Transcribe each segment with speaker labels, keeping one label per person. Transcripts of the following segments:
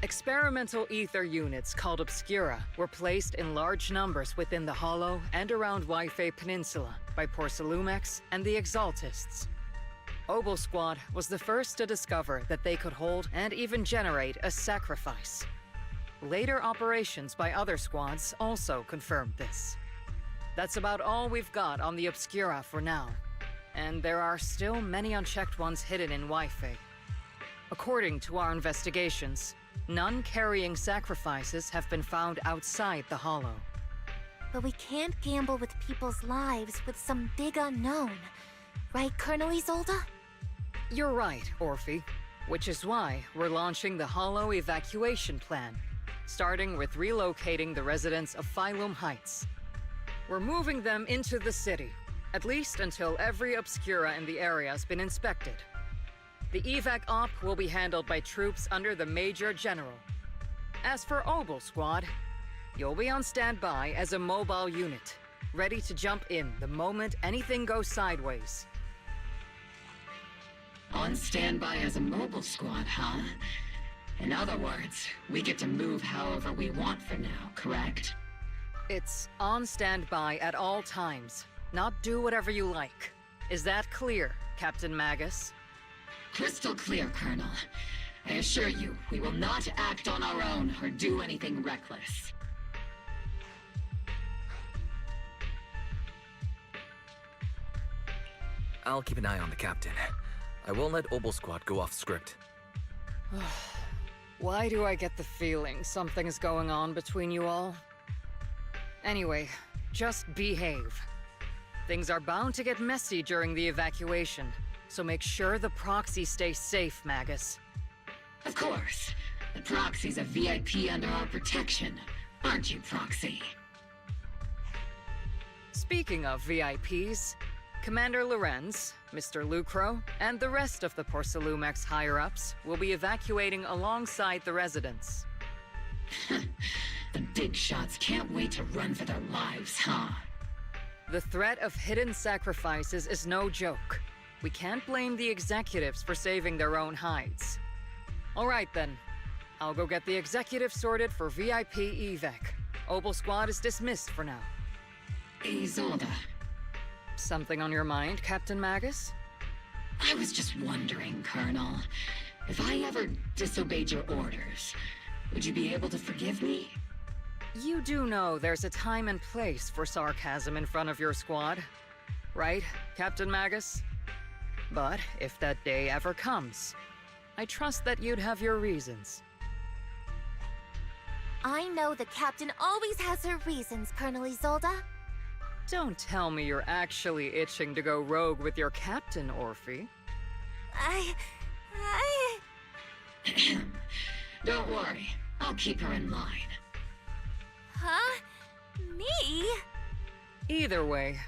Speaker 1: Experimental ether units called Obscura were placed in large numbers within the Hollow and around Waifei Peninsula by Porcelumex and the Exaltists. Obel Squad was the first to discover that they could hold and even generate a sacrifice. Later operations by other squads also confirmed this. That's about all we've got on the Obscura for now, and there are still many unchecked ones hidden in Waifei. According to our investigations, none carrying sacrifices have been found outside the Hollow.
Speaker 2: But we can't gamble with people's lives with some big unknown. Right, Colonel Isolde?
Speaker 1: You're right, Orphe. Which is why we're launching the Hollow evacuation plan, starting with relocating the residents of Phylum Heights. We're moving them into the city, at least until every Obscura in the area has been inspected. The evac op will be handled by troops under the Major General. As for Obel Squad, you'll be on standby as a mobile unit, ready to jump in the moment anything goes sideways.
Speaker 3: On standby as a mobile squad, huh? In other words, we get to move however we want for now, correct?
Speaker 1: It's on standby at all times, not do whatever you like. Is that clear, Captain Magus?
Speaker 3: Crystal clear, Colonel. I assure you, we will not act on our own or do anything reckless.
Speaker 4: I'll keep an eye on the captain. I won't let Obel Squad go off script.
Speaker 1: Why do I get the feeling something's going on between you all? Anyway, just behave. Things are bound to get messy during the evacuation, so make sure the proxy stays safe, Magus.
Speaker 3: Of course. The Proxy's a VIP under our protection. Aren't you, Proxy?
Speaker 1: Speaking of VIPs, Commander Lorenz, Mr. Lucro, and the rest of the Porcelumex higher-ups will be evacuating alongside the residents.
Speaker 3: The big shots can't wait to run for their lives, huh?
Speaker 1: The threat of hidden sacrifices is no joke. We can't blame the executives for saving their own hides. All right then. I'll go get the executive sorted for VIP evac. Obel Squad is dismissed for now.
Speaker 3: Isolde,
Speaker 1: Something on your mind, Captain Magus?
Speaker 3: I was just wondering, Colonel, if I ever disobeyed your orders, would you be able to forgive me?
Speaker 1: You do know there's a time and place for sarcasm in front of your squad, right, Captain Magus? But if that day ever comes, I trust that you'd have your reasons.
Speaker 2: I know the captain always has her reasons, Colonel Isolde.
Speaker 1: Don't tell me you're actually itching to go rogue with your captain, Orphe.
Speaker 2: I...
Speaker 3: Don't worry, I'll keep her in line.
Speaker 2: Huh? Me?
Speaker 1: Either way,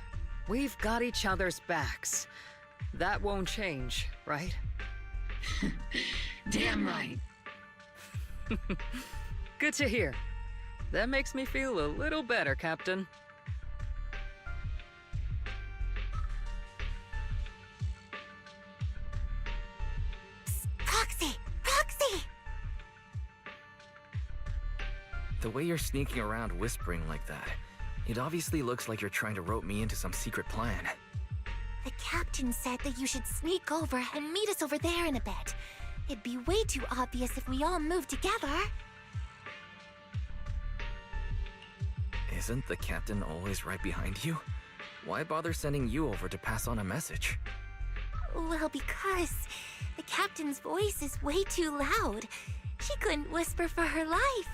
Speaker 1: we've got each other's backs. That won't change, right?
Speaker 3: Damn right.
Speaker 1: Good to hear. That makes me feel a little better, Captain.
Speaker 2: Proxy! Proxy!
Speaker 4: The way you're sneaking around whispering like that, it obviously looks like you're trying to rope me into some secret plan.
Speaker 2: The captain said that you should sneak over and meet us over there in a bit. It'd be way too obvious if we all moved together.
Speaker 4: Isn't the captain always right behind you? Why bother sending you over to pass on a message?
Speaker 2: Well, because the captain's voice is way too loud. She couldn't whisper for her life.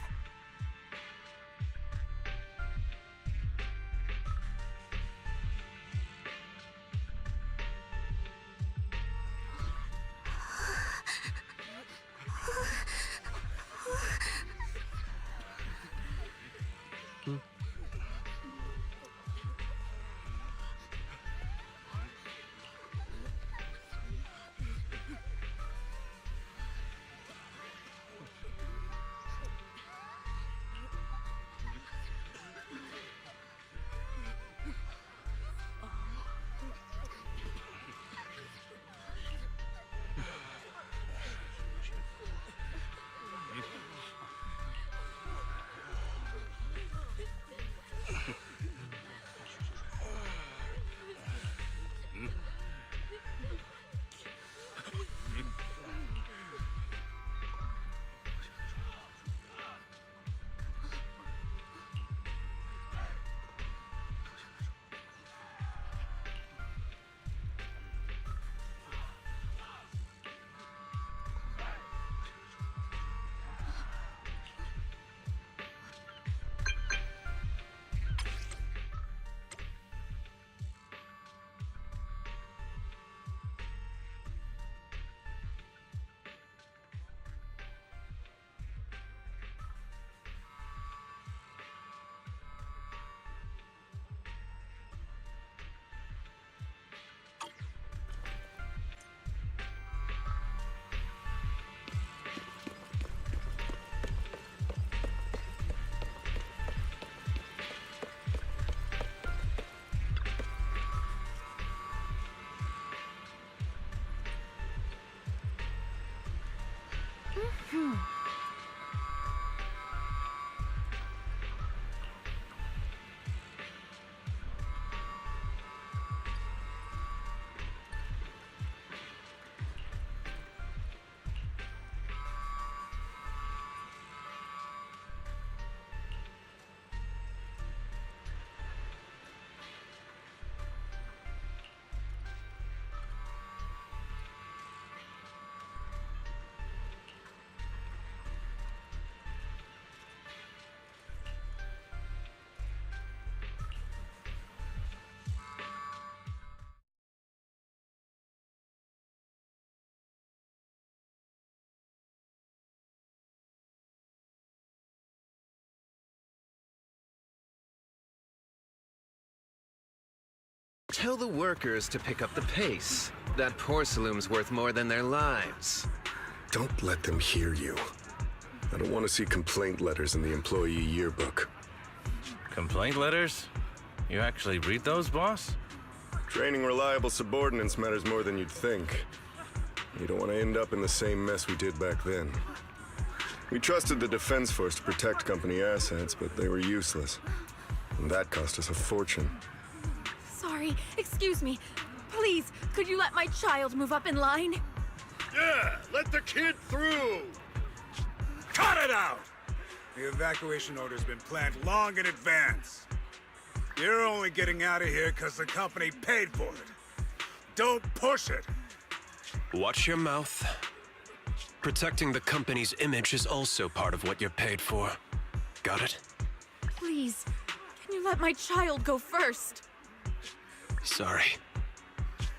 Speaker 5: tell the workers to pick up the pace. That porcelain's worth more than their lives.
Speaker 6: Don't let them hear you. I don't want to see complaint letters in the employee yearbook.
Speaker 7: Complaint letters? You actually read those, boss?
Speaker 6: Training reliable subordinates matters more than you'd think. You don't want to end up in the same mess we did back then. We trusted the Defense Force to protect company assets, but they were useless. And that cost us a fortune.
Speaker 8: Sorry, excuse me. Please, could you let my child move up in line?
Speaker 9: Yeah, let the kid through! Cut it out! The evacuation order's been planned long in advance. You're only getting out of here because the company paid for it. Don't push it!
Speaker 10: Watch your mouth. Protecting the company's image is also part of what you're paid for. Got it?
Speaker 8: Please, can you let my child go first?
Speaker 10: Sorry.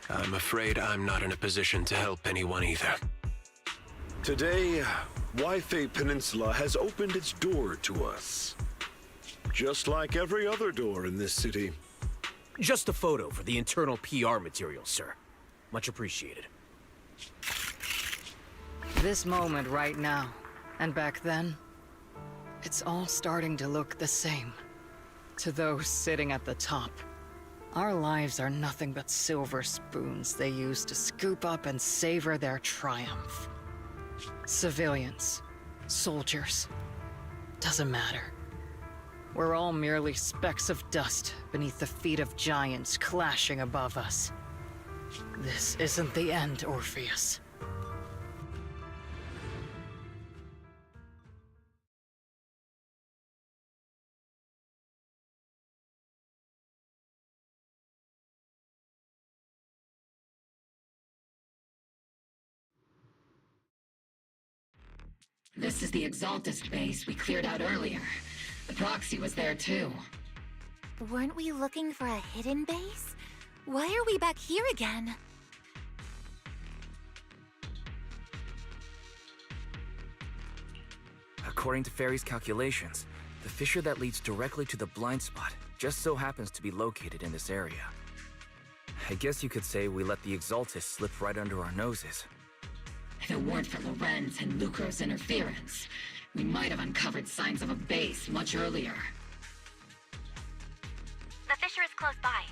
Speaker 10: I'm afraid I'm not in a position to help anyone either.
Speaker 11: Today, Wi-Fi Peninsula has opened its door to us. Just like every other door in this city.
Speaker 12: Just a photo for the internal PR material, sir. Much appreciated.
Speaker 1: This moment right now, and back then, it's all starting to look the same. To those sitting at the top, our lives are nothing but silver spoons they use to scoop up and savor their triumph. Civilians, soldiers, doesn't matter. We're all merely specks of dust beneath the feet of giants clashing above us. This isn't the end, Orpheus.
Speaker 3: This is the Exaltist base we cleared out earlier. The proxy was there too.
Speaker 2: Weren't we looking for a hidden base? Why are we back here again?
Speaker 4: According to Fairy's calculations, the fissure that leads directly to the blind spot just so happens to be located in this area. I guess you could say we let the Exaltist slip right under our noses.
Speaker 3: If it weren't for Lorenz and Lucro's interference, we might have uncovered signs of a base much earlier.
Speaker 13: The fissure is close by,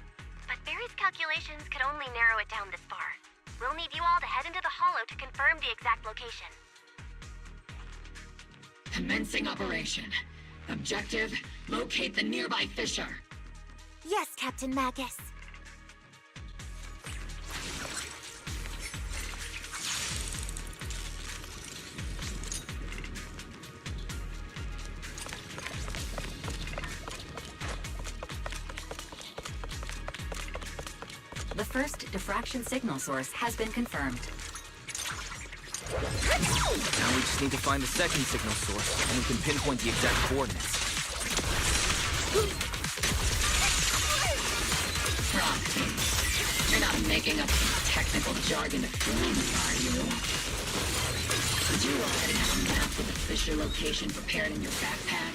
Speaker 13: but Barry's calculations could only narrow it down this far. We'll need you all to head into the hollow to confirm the exact location.
Speaker 3: Commencing operation. Objective, locate the nearby fissure.
Speaker 2: Yes, Captain Magus.
Speaker 14: The first diffraction signal source has been confirmed.
Speaker 4: Now we just need to find the second signal source, and we can pinpoint the exact coordinates.
Speaker 3: Proxy. You're not making up some technical jargon to fool me, are you? Did you already have a map with the fissure location prepared in your backpack?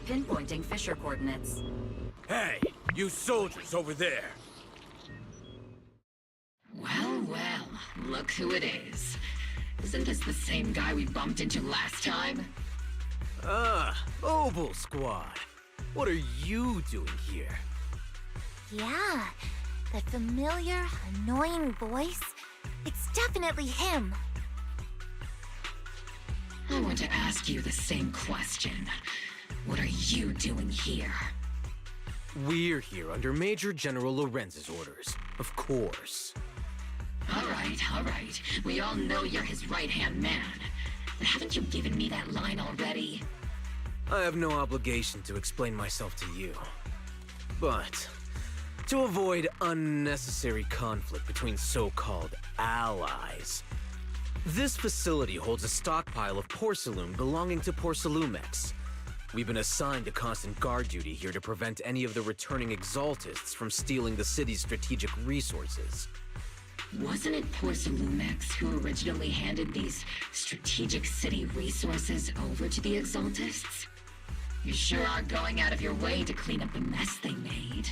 Speaker 14: Pinpointing fissure coordinates.
Speaker 12: Hey, you soldiers over there!
Speaker 3: Well, well, look who it is. Isn't this the same guy we bumped into last time?
Speaker 12: Obel Squad. What are you doing here?
Speaker 2: Yeah, that familiar, annoying voice. It's definitely him.
Speaker 3: I want to ask you the same question. What are you doing here?
Speaker 12: We're here under Major General Lorenz's orders, of course.
Speaker 3: All right. We all know you're his right-hand man. But haven't you given me that line already?
Speaker 12: I have no obligation to explain myself to you. But to avoid unnecessary conflict between so-called allies, this facility holds a stockpile of porcelain belonging to Porcelumex. We've been assigned to constant guard duty here to prevent any of the returning exaltists from stealing the city's strategic resources.
Speaker 3: Wasn't it Porcelumex who originally handed these strategic city resources over to the exaltists? You sure are going out of your way to clean up the mess they made.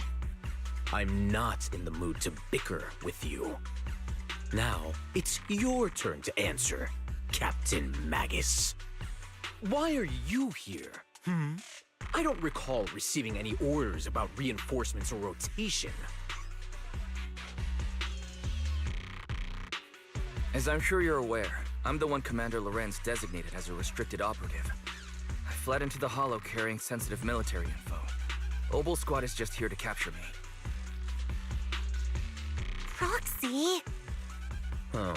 Speaker 12: I'm not in the mood to bicker with you. Now, it's your turn to answer, Captain Magus. Why are you here? I don't recall receiving any orders about reinforcements or rotation.
Speaker 4: As I'm sure you're aware, I'm the one Commander Lorenz designated as a restricted operative. I fled into the Hollow carrying sensitive military info. Obel Squad is just here to capture me.
Speaker 2: Proxy?
Speaker 12: Oh.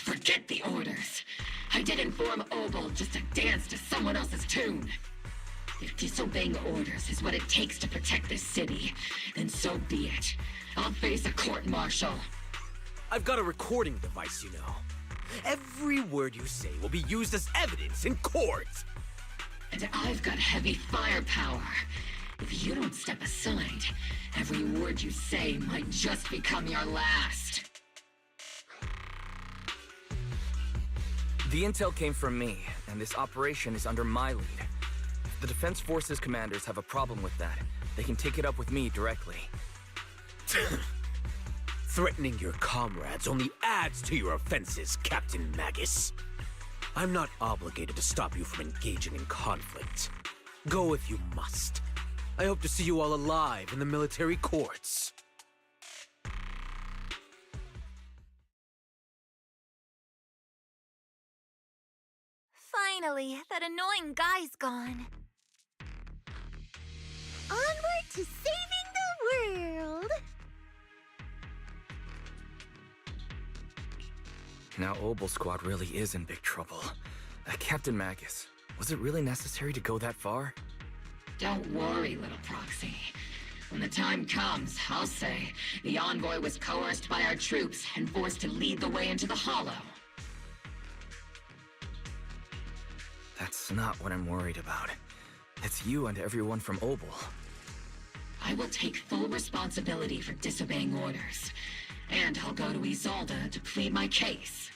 Speaker 3: Forget the orders. I did inform Obel just to dance to someone else's tune. If disobeying orders is what it takes to protect this city, then so be it. I'll face a court-martial.
Speaker 12: I've got a recording device, you know. Every word you say will be used as evidence in court.
Speaker 3: And I've got heavy firepower. If you don't step aside, every word you say might just become your last.
Speaker 4: The intel came from me, and this operation is under my lead. If the Defense Forces commanders have a problem with that, they can take it up with me directly.
Speaker 12: Threatening your comrades only adds to your offenses, Captain Magus. I'm not obligated to stop you from engaging in conflict. Go if you must. I hope to see you all alive in the military courts.
Speaker 2: Finally, that annoying guy's gone. Onward to saving the world!
Speaker 4: Now Obel Squad really is in big trouble. Captain Magus, was it really necessary to go that far?
Speaker 3: Don't worry, little proxy. When the time comes, I'll say the envoy was coerced by our troops and forced to lead the way into the Hollow.
Speaker 4: That's not what I'm worried about. It's you and everyone from Obel.
Speaker 3: I will take full responsibility for disobeying orders, and I'll go to Isolde to plead my case.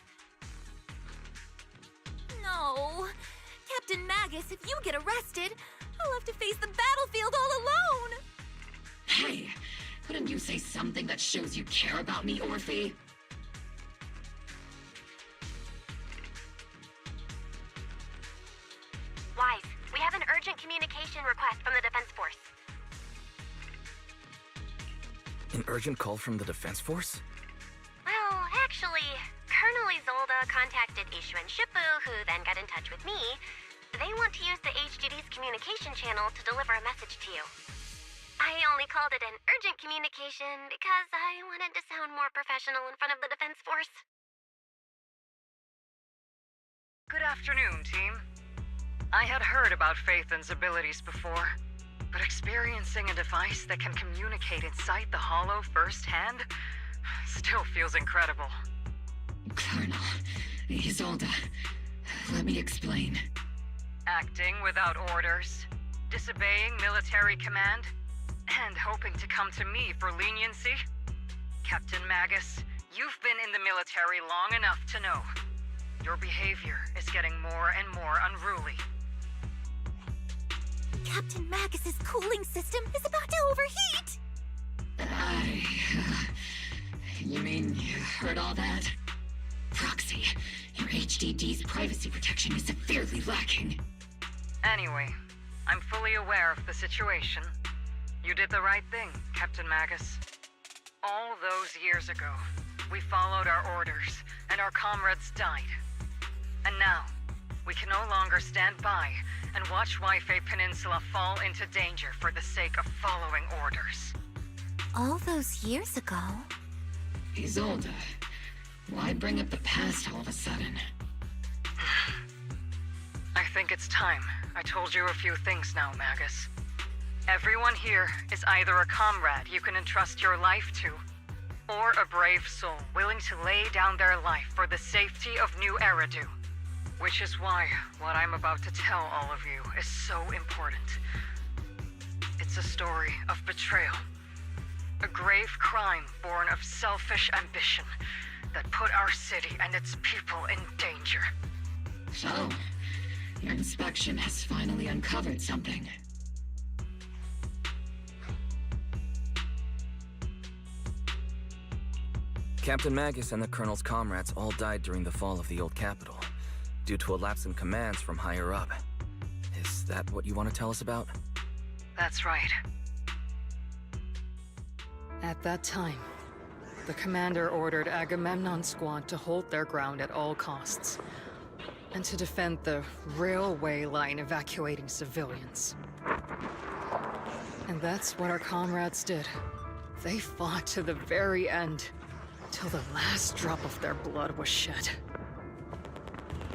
Speaker 2: No. Captain Magus, if you get arrested, I'll have to face the battlefield all alone!
Speaker 3: Hey, couldn't you say something that shows you care about me, Orphe?
Speaker 13: Wise, we have an urgent communication request from the Defense Force.
Speaker 4: An urgent call from the Defense Force?
Speaker 13: Well, actually, Colonel Isolde contacted Ishu and Shippu, who then got in touch with me. They want to use the HGD's communication channel to deliver a message to you. I only called it an urgent communication because I wanted to sound more professional in front of the Defense Force.
Speaker 1: Good afternoon, team. I had heard about Phaethon's abilities before, but experiencing a device that can communicate inside the Hollow firsthand still feels incredible.
Speaker 3: Colonel, Isolde, let me explain.
Speaker 1: Acting without orders, disobeying military command, and hoping to come to me for leniency? Captain Magus, you've been in the military long enough to know. Your behavior is getting more and more unruly.
Speaker 2: Captain Magus's cooling system is about to overheat!
Speaker 3: You mean you heard all that? Proxy, your HDD's privacy protection is severely lacking.
Speaker 1: Anyway, I'm fully aware of the situation. You did the right thing, Captain Magus. All those years ago, we followed our orders, and our comrades died. And now, we can no longer stand by and watch Wi-Fi Peninsula fall into danger for the sake of following orders.
Speaker 2: All those years ago?
Speaker 3: Isolde, why bring up the past all of a sudden?
Speaker 1: I think it's time. I told you a few things now, Magus. Everyone here is either a comrade you can entrust your life to, or a brave soul willing to lay down their life for the safety of New Eridu. Which is why what I'm about to tell all of you is so important. It's a story of betrayal. A grave crime born of selfish ambition that put our city and its people in danger.
Speaker 3: So, your inspection has finally uncovered something.
Speaker 4: Captain Magus and the Colonel's comrades all died during the fall of the old capital, due to a lapse in commands from higher up. Is that what you want to tell us about?
Speaker 1: That's right. At that time, the commander ordered Agamemnon's squad to hold their ground at all costs, and to defend the railway line evacuating civilians. And that's what our comrades did. They fought to the very end, till the last drop of their blood was shed.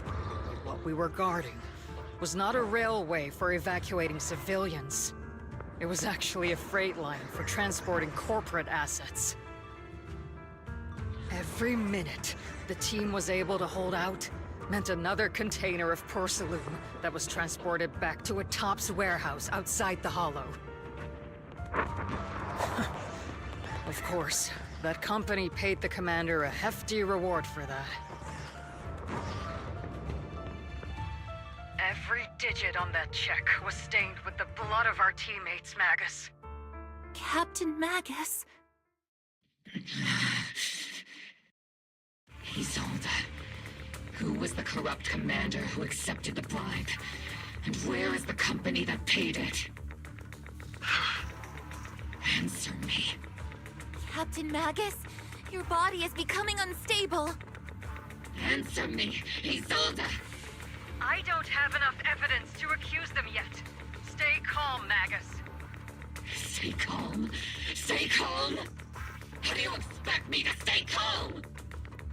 Speaker 1: But what we were guarding was not a railway for evacuating civilians. It was actually a freight line for transporting corporate assets. Every minute the team was able to hold out meant another container of porcelain that was transported back to a Topps warehouse outside the Hollow. Of course, that company paid the commander a hefty reward for that. Every digit on that check was stained with the blood of our teammates, Magus.
Speaker 2: Captain Magus?
Speaker 3: Isolde, who was the corrupt commander who accepted the bribe? And where is the company that paid it? Answer me.
Speaker 2: Captain Magus, your body is becoming unstable.
Speaker 3: Answer me, Isolde!
Speaker 1: I don't have enough evidence to accuse them yet. Stay calm, Magus.
Speaker 3: Stay calm? Stay calm? How do you expect me to stay calm?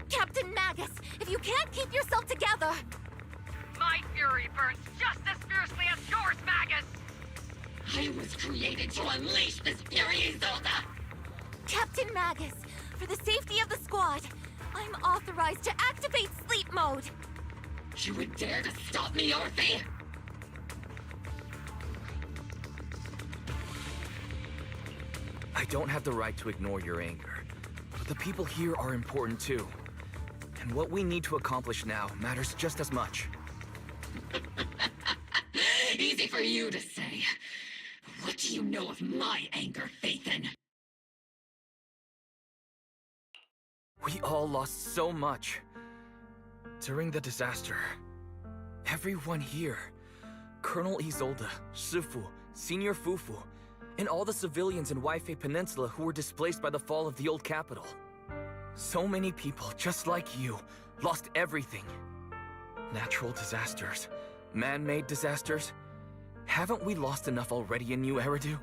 Speaker 2: Captain Magus, if you can't keep yourself together...
Speaker 1: My fury burns just as fiercely as yours, Magus!
Speaker 3: I was created to unleash this fury, Isolde!
Speaker 2: Captain Magus, for the safety of the squad, I'm authorized to activate sleep mode.
Speaker 3: You would dare to stop me, Orphe?
Speaker 4: I don't have the right to ignore your anger, but the people here are important too. And what we need to accomplish now matters just as much.
Speaker 3: Easy for you to say. What do you know of my anger, Phaethon?
Speaker 4: We all lost so much. During the disaster, everyone here, Colonel Isolde, Shifu, Senior Fufu, and all the civilians in Wi-Fi Peninsula who were displaced by the fall of the old capital. So many people, just like you, lost everything. Natural disasters, man-made disasters. Haven't we lost enough already in New Eridu?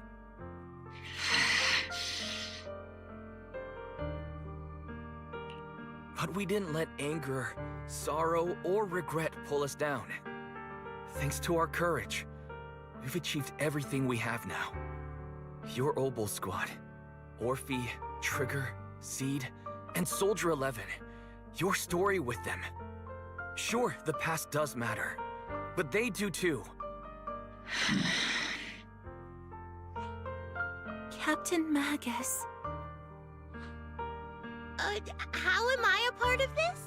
Speaker 4: But we didn't let anger, sorrow, or regret pull us down. Thanks to our courage, we've achieved everything we have now. Your Obol squad, Orphe, Trigger, Seed, and Soldier 11, your story with them. Sure, the past does matter, but they do too.
Speaker 2: Captain Magus. How am I a part of this?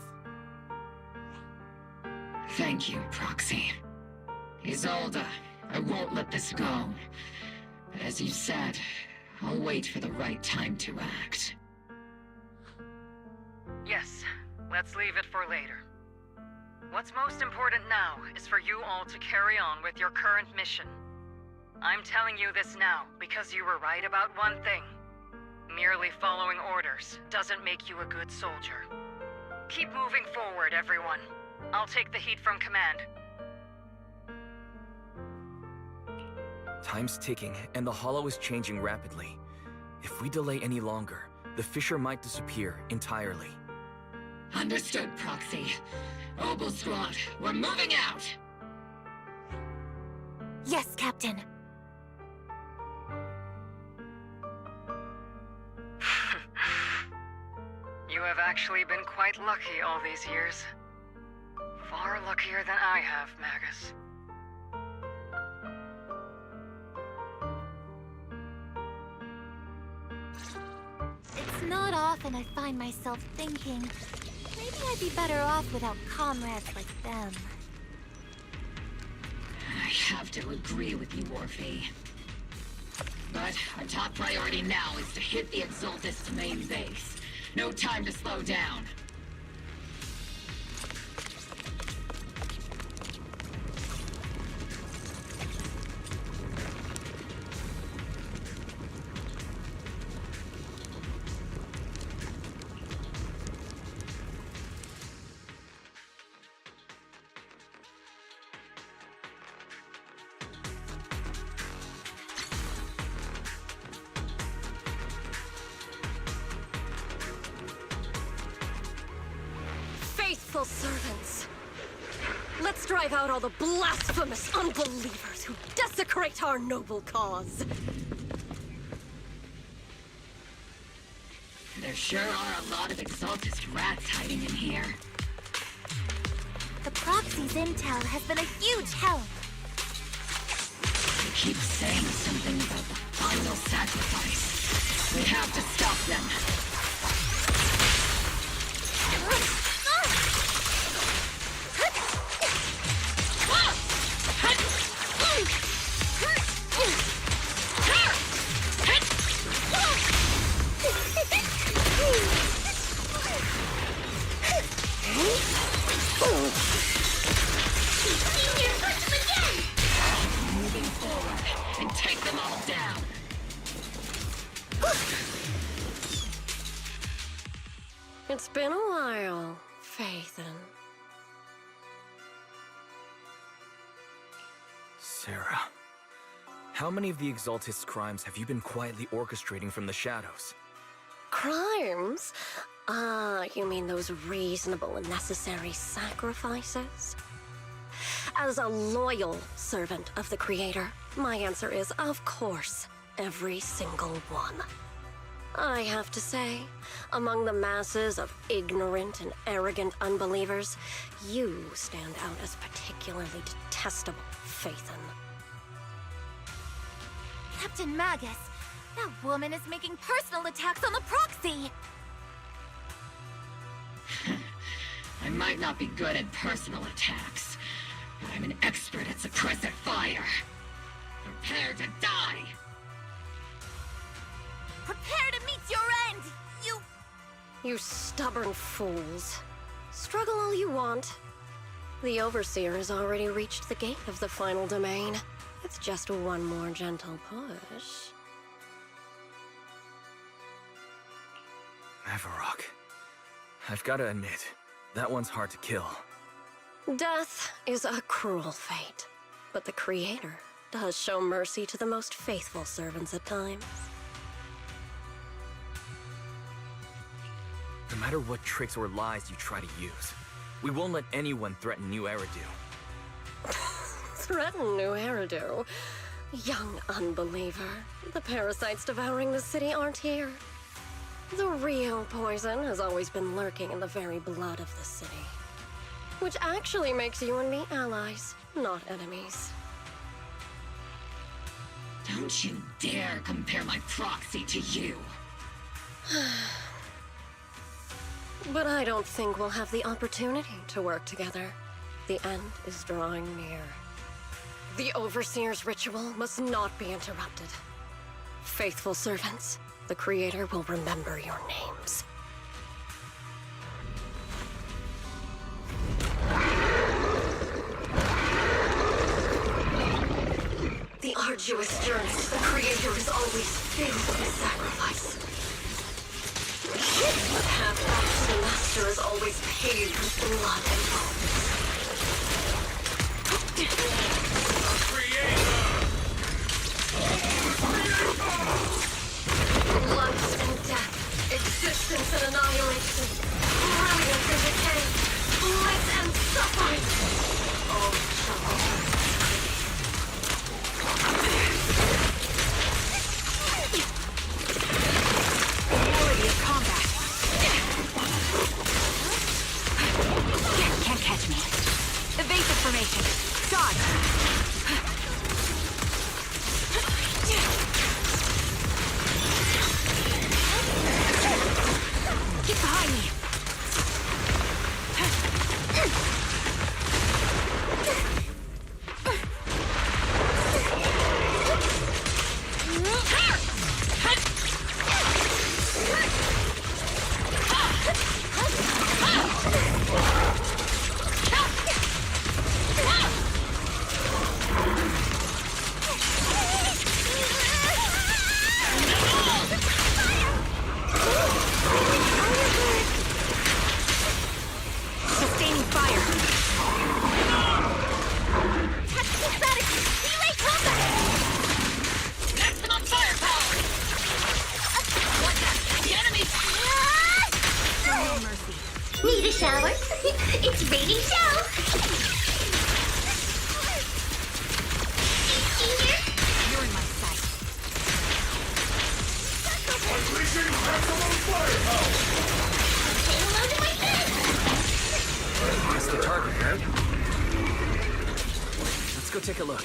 Speaker 3: Thank you, Proxy. Isolde, I won't let this go. But as you said, I'll wait for the right time to act.
Speaker 1: Yes, let's leave it for later. What's most important now is for you all to carry on with your current mission. I'm telling you this now because you were right about one thing. Merely following orders doesn't make you a good soldier. Keep moving forward, everyone. I'll take the heat from command.
Speaker 4: Time's ticking, and the Hollow is changing rapidly. If we delay any longer, the fissure might disappear entirely.
Speaker 3: Understood, Proxy. Obel Squad, we're moving out!
Speaker 2: Yes, Captain.
Speaker 1: You have actually been quite lucky all these years. Far luckier than I have, Magus.
Speaker 2: It's not often I find myself thinking, maybe I'd be better off without comrades like them.
Speaker 3: I have to agree with you, Orphe. But our top priority now is to hit the Exaltist's main base. No time to slow down.
Speaker 8: Faithful servants. Let's drive out all the blasphemous unbelievers who desecrate our noble cause.
Speaker 3: There sure are a lot of Exaltist rats hiding in here.
Speaker 2: The Proxy's intel has been a huge help.
Speaker 3: They keep saying something about the final sacrifice. We have to stop them. Moving forward and take them all down.
Speaker 8: It's been a while, Phaethon.
Speaker 4: Sarah, how many of the Exaltist's crimes have you been quietly orchestrating from the shadows?
Speaker 8: Crimes? Ah, you mean those reasonable and necessary sacrifices? As a loyal servant of the Creator, my answer is, of course, every single one. I have to say, among the masses of ignorant and arrogant unbelievers, you stand out as particularly detestable, Phaethon.
Speaker 2: Captain Magus, that woman is making personal attacks on the Proxy!
Speaker 3: I might not be good at personal attacks, but I'm an expert at suppressive fire. Prepare to die!
Speaker 2: Prepare to meet your end, you...
Speaker 8: You stubborn fools. Struggle all you want. The Overseer has already reached the gate of the final domain. It's just one more gentle push.
Speaker 4: Avarok. I've got to admit, that one's hard to kill.
Speaker 8: Death is a cruel fate, but the Creator does show mercy to the most faithful servants at times.
Speaker 4: No matter what tricks or lies you try to use, we won't let anyone threaten New Eridu.
Speaker 8: Threaten New Eridu? Young unbeliever. The parasites devouring the city aren't here. The real poison has always been lurking in the very blood of the city. Which actually makes you and me allies, not enemies.
Speaker 3: Don't you dare compare my Proxy to you!
Speaker 8: But I don't think we'll have the opportunity to work together. The end is drawing near. The Overseer's ritual must not be interrupted. Faithful servants, the Creator will remember your names.
Speaker 15: The
Speaker 8: arduous journey, the Creator is always filled with sacrifice. The path back to the Master is always paved with blood and bones. Life and death, existence and annihilation, brilliance and decay, bliss and suffering, all shall
Speaker 14: Quality of combat. Can't catch me. Evasive formation. Dodge. Get behind me. Sustaining fire.
Speaker 3: Maximum firepower! What the enemy?
Speaker 14: No mercy.
Speaker 2: Need a shower? It's raining show!
Speaker 14: You're in my sight.
Speaker 9: Unleashing maximum firepower!
Speaker 2: Payload in my head!
Speaker 4: That's the target, right? Let's go take a look.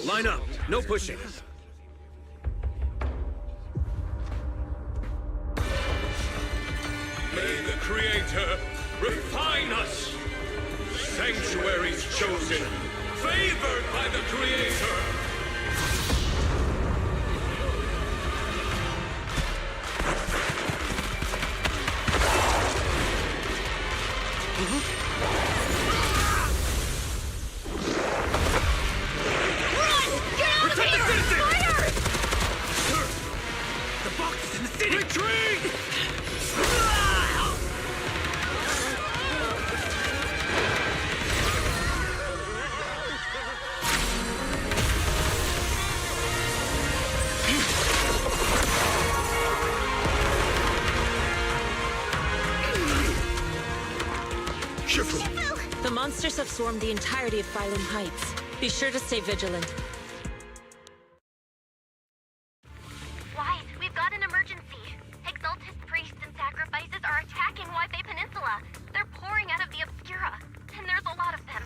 Speaker 12: Line up. No pushing.
Speaker 15: May the Creator refine us. Sanctuaries chosen, favored by the Creator.
Speaker 16: The monsters have swarmed the entirety of Phylum Heights. Be sure to stay vigilant.
Speaker 13: Wise, we've got an emergency. Exalted priests and sacrifices are attacking Wi-Fi Peninsula. They're pouring out of the Obscura, and there's a lot of them.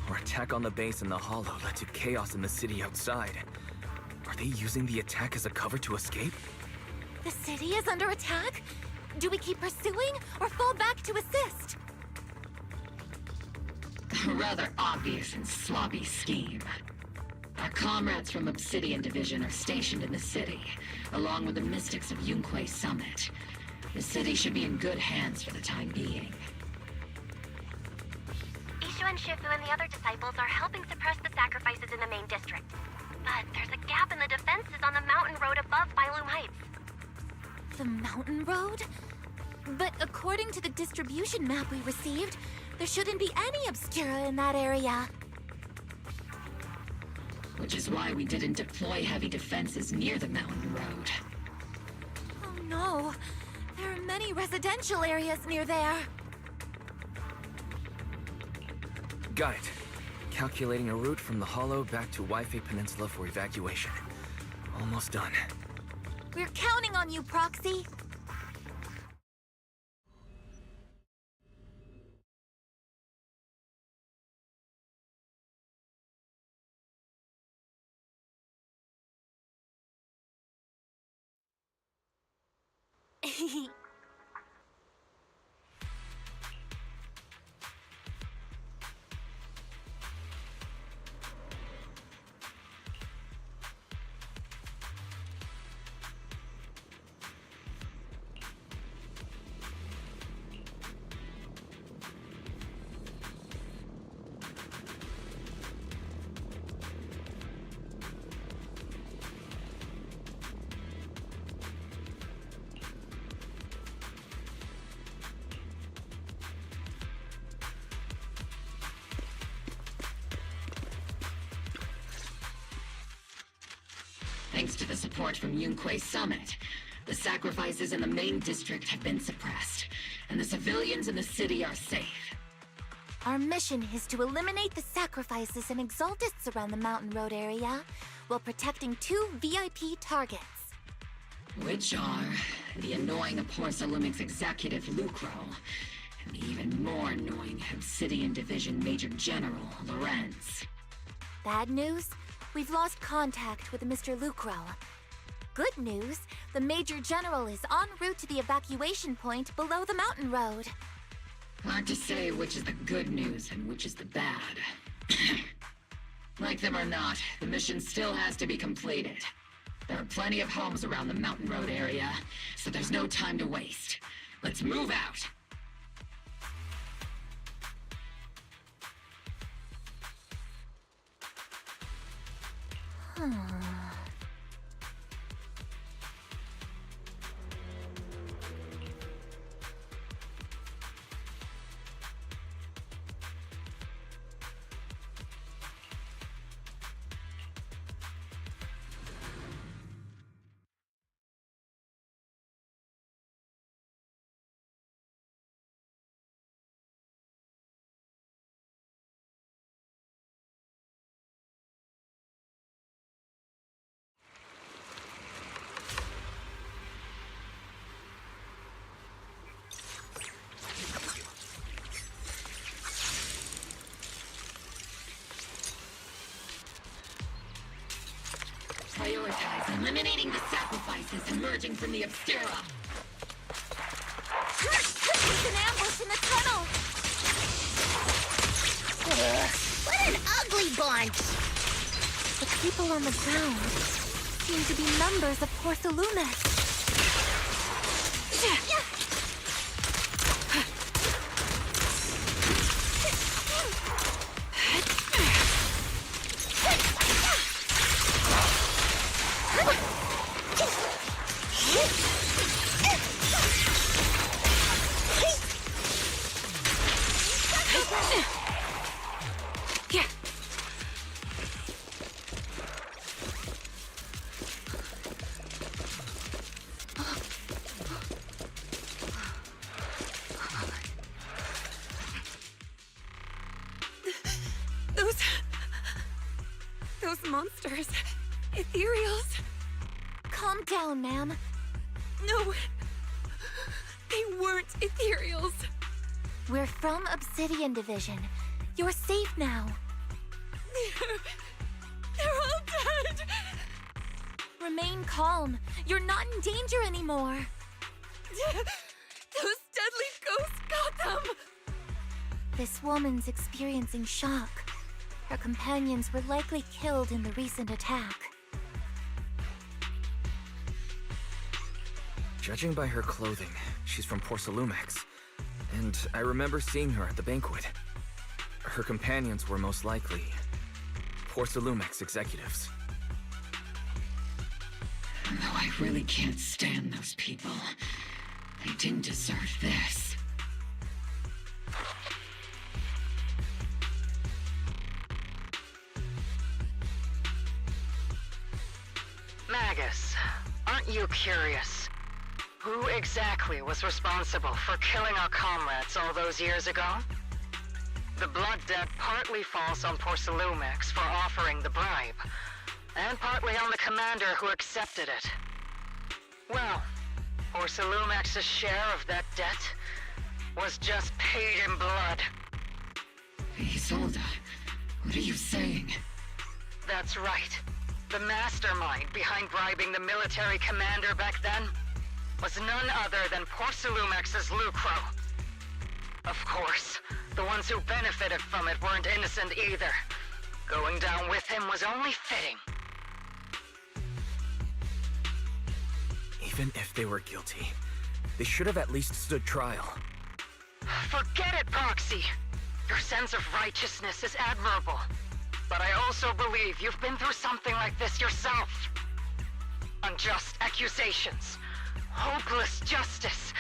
Speaker 4: Our attack on the base in the Hollow led to chaos in the city outside. Are they using the attack as a cover to escape?
Speaker 2: The city is under attack? Do we keep pursuing or fall back to assist?
Speaker 3: A rather obvious and sloppy scheme. Our comrades from Obsidian Division are stationed in the city, along with the mystics of Yunque Summit. The city should be in good hands for the time being.
Speaker 13: Ishu and Shifu and the other disciples are helping suppress the sacrifices in the main district. But there's a gap in the defenses on the mountain road above Phylum Heights.
Speaker 2: The mountain road? But according to the distribution map we received, there shouldn't be any Obscura in that area.
Speaker 3: which is why we didn't deploy heavy defenses near the mountain road.
Speaker 2: Oh no! There are many residential areas near there.
Speaker 4: Got it. Calculating a route from the Hollow back to Wi-Fi Peninsula for evacuation. Almost done.
Speaker 2: We're counting on you, Proxy.
Speaker 3: Thanks to the support from Yunque's summit, the sacrifices in the main district have been suppressed, and the civilians in the city are safe.
Speaker 2: Our mission is to eliminate the sacrifices and exaltists around the Mountain Road area, while protecting 2 VIP targets.
Speaker 3: Which are the annoying Porcelumix executive Lucro, and the even more annoying Obsidian Division Major General Lorenz.
Speaker 2: Bad news? We've lost contact with Mr. Lucro. Good news, the Major General is en route to the evacuation point below the mountain road.
Speaker 3: Hard to say which is the good news and which is the bad. Like them or not, the mission still has to be completed. There are plenty of homes around the mountain road area, so there's no time to waste. Let's move out! Prioritize eliminating the sacrifices emerging from the Obscura.
Speaker 2: There's an ambush in the tunnel!
Speaker 17: What an ugly bunch!
Speaker 2: The people on the ground seem to be members of Porcelumix. Those monsters. Ethereals. Calm down, ma'am. No. They weren't ethereals. We're from Obsidian Division. You're safe now. They're all dead. Remain calm. You're not in danger anymore. Those deadly ghosts got them. This woman's experiencing shock. Her companions were likely killed in the recent attack.
Speaker 4: Judging by her clothing, she's from Porcelumix. And I remember seeing her at the banquet. Her companions were most likely Porcelumix executives.
Speaker 3: Though I really can't stand those people, they didn't deserve this.
Speaker 1: Magus, aren't you curious? Who exactly was responsible for killing our comrades all those years ago? The blood debt partly falls on Porcelumex for offering the bribe, and partly on the commander who accepted it. Well, Porcelumex's share of that debt was just paid in blood.
Speaker 3: Isolde, what are you saying?
Speaker 1: That's right. The mastermind behind bribing the military commander back then was none other than Porcelumex's Lucro. Of course, the ones who benefited from it weren't innocent either. Going down with him was only fitting.
Speaker 4: Even if they were guilty, they should have at least stood trial.
Speaker 1: Forget it, Proxy! Your sense of righteousness is admirable. But I also believe you've been through something like this yourself. Unjust accusations, hopeless justice,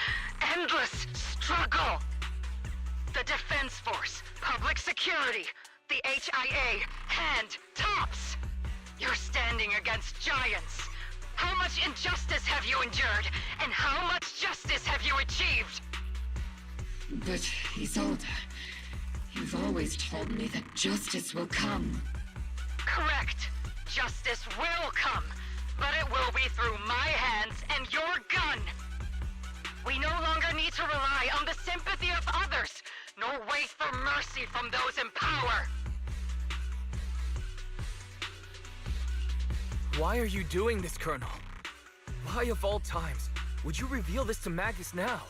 Speaker 1: endless struggle. The Defense Force, public security, the HIA, and tops. You're standing against giants. How much injustice have you endured, and how much justice have you achieved?
Speaker 3: But, Isolde, you've always told me that justice will come.
Speaker 1: Correct. Justice will come, but it will be through my hands and your gun. We no longer need to rely on the sympathy of others, nor wait for mercy from those in power.
Speaker 4: Why are you doing this, Colonel? Why of all times would you reveal this to Magus now?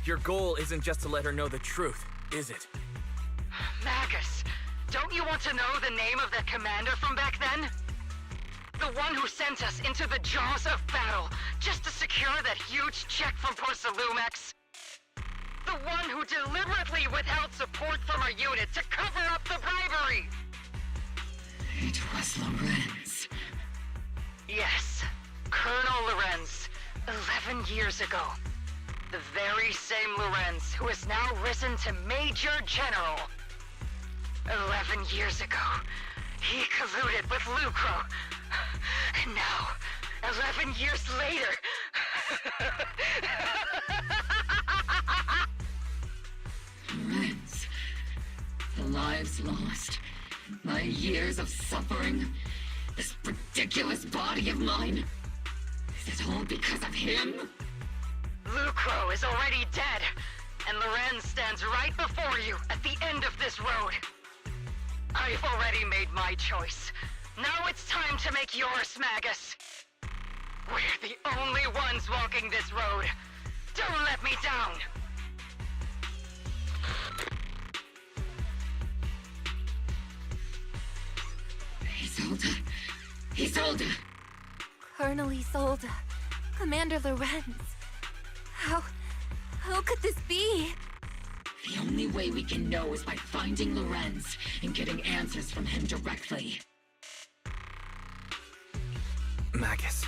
Speaker 4: Your goal isn't just to let her know the truth, is it?
Speaker 1: Magus, don't you want to know the name of that commander from back then? The one who sent us into the jaws of battle just to secure that huge check from Porcelumex? The one who deliberately withheld support from our unit to cover up the bribery?
Speaker 3: It was Lorenz.
Speaker 1: Yes, Colonel Lorenz, 11 years ago. The very same Lorenz who has now risen to Major General. 11 years ago, he colluded with Lucro. And now, 11 years later...
Speaker 3: Lorenz, the lives lost, my years of suffering, this ridiculous body of mine. Is it all because of him?
Speaker 1: Lucro is already dead, and Lorenz stands right before you at the end of this road. I've already made my choice. Now it's time to make yours, Magus. We're the only ones walking this road. Don't let me down.
Speaker 3: Isolde. Isolde.
Speaker 2: Colonel Isolde. Commander Lorenz. How could this be?
Speaker 3: The only way we can know is by finding Lorenz and getting answers from him directly.
Speaker 4: Magus,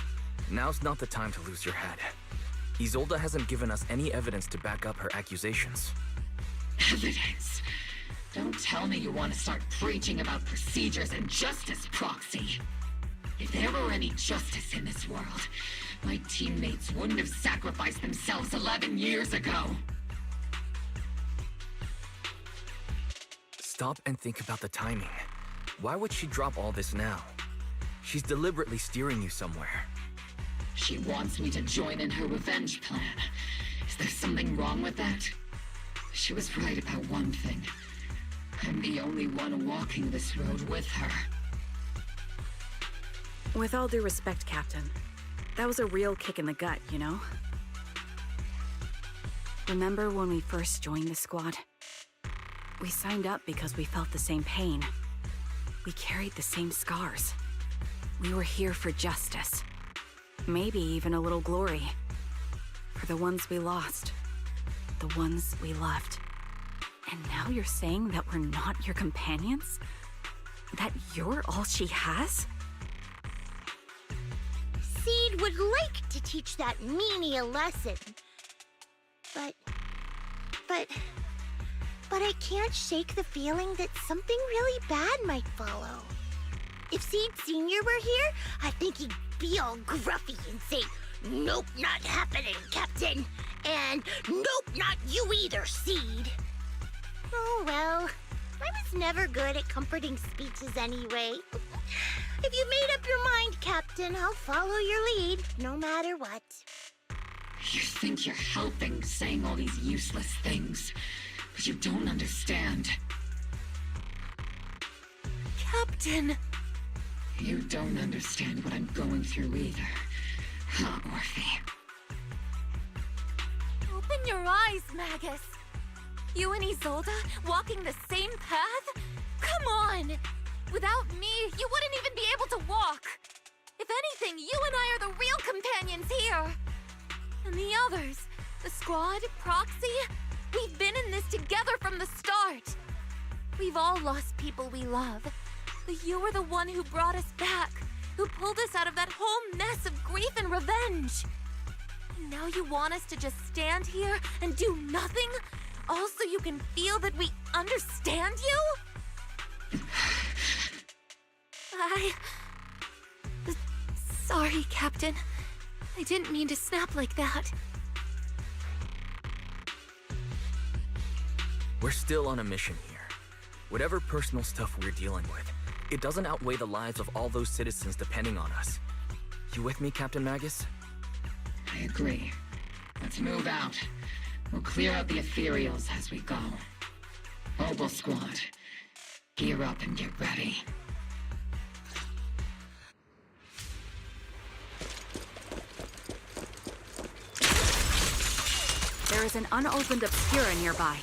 Speaker 4: now's not the time to lose your head. Isolde hasn't given us any evidence to back up her accusations.
Speaker 3: Evidence? Don't tell me you want to start preaching about procedures and justice, Proxy. If there were any justice in this world, my teammates wouldn't have sacrificed themselves 11 years ago.
Speaker 4: Stop and think about the timing. Why would she drop all this now? She's deliberately steering you somewhere.
Speaker 3: She wants me to join in her revenge plan. Is there something wrong with that? She was right about one thing. I'm the only one walking this road with her.
Speaker 18: With all due respect, Captain, that was a real kick in the gut, you know? Remember when we first joined the squad? We signed up because we felt the same pain. We carried the same scars. We were here for justice. Maybe even a little glory. For the ones we lost. The ones we loved. And now you're saying that we're not your companions? That you're all she has?
Speaker 17: Seed would like to teach that meanie a lesson. But I can't shake the feeling that something really bad might follow. If Seed Sr. were here, I think he'd be all gruffy and say, "Nope, not happening, Captain." And "Nope, not you either, Seed." Oh, well. I was never good at comforting speeches anyway. If you made up your mind, Captain, I'll follow your lead, no matter what.
Speaker 3: You think you're helping, saying all these useless things, but you don't understand.
Speaker 2: Captain!
Speaker 3: You don't understand what I'm going through either, huh, Orphe?
Speaker 2: Open your eyes, Magus. You and Isolde walking the same path? Come on! Without me, you wouldn't even be able to walk. If anything, you and I are the real companions here. And the others, the squad, Proxy, we've been in this together from the start. We've all lost people we love, but you were the one who brought us back, who pulled us out of that whole mess of grief and revenge. And now you want us to just stand here and do nothing? All so you can feel that we understand you? Sorry, Captain. I didn't mean to snap like that.
Speaker 4: We're still on a mission here. Whatever personal stuff we're dealing with, it doesn't outweigh the lives of all those citizens depending on us. You with me, Captain Magus?
Speaker 3: I agree. Let's move out. We'll clear out the ethereals as we go. Obel Squad, gear up and get ready.
Speaker 18: There is an unopened Obscura nearby.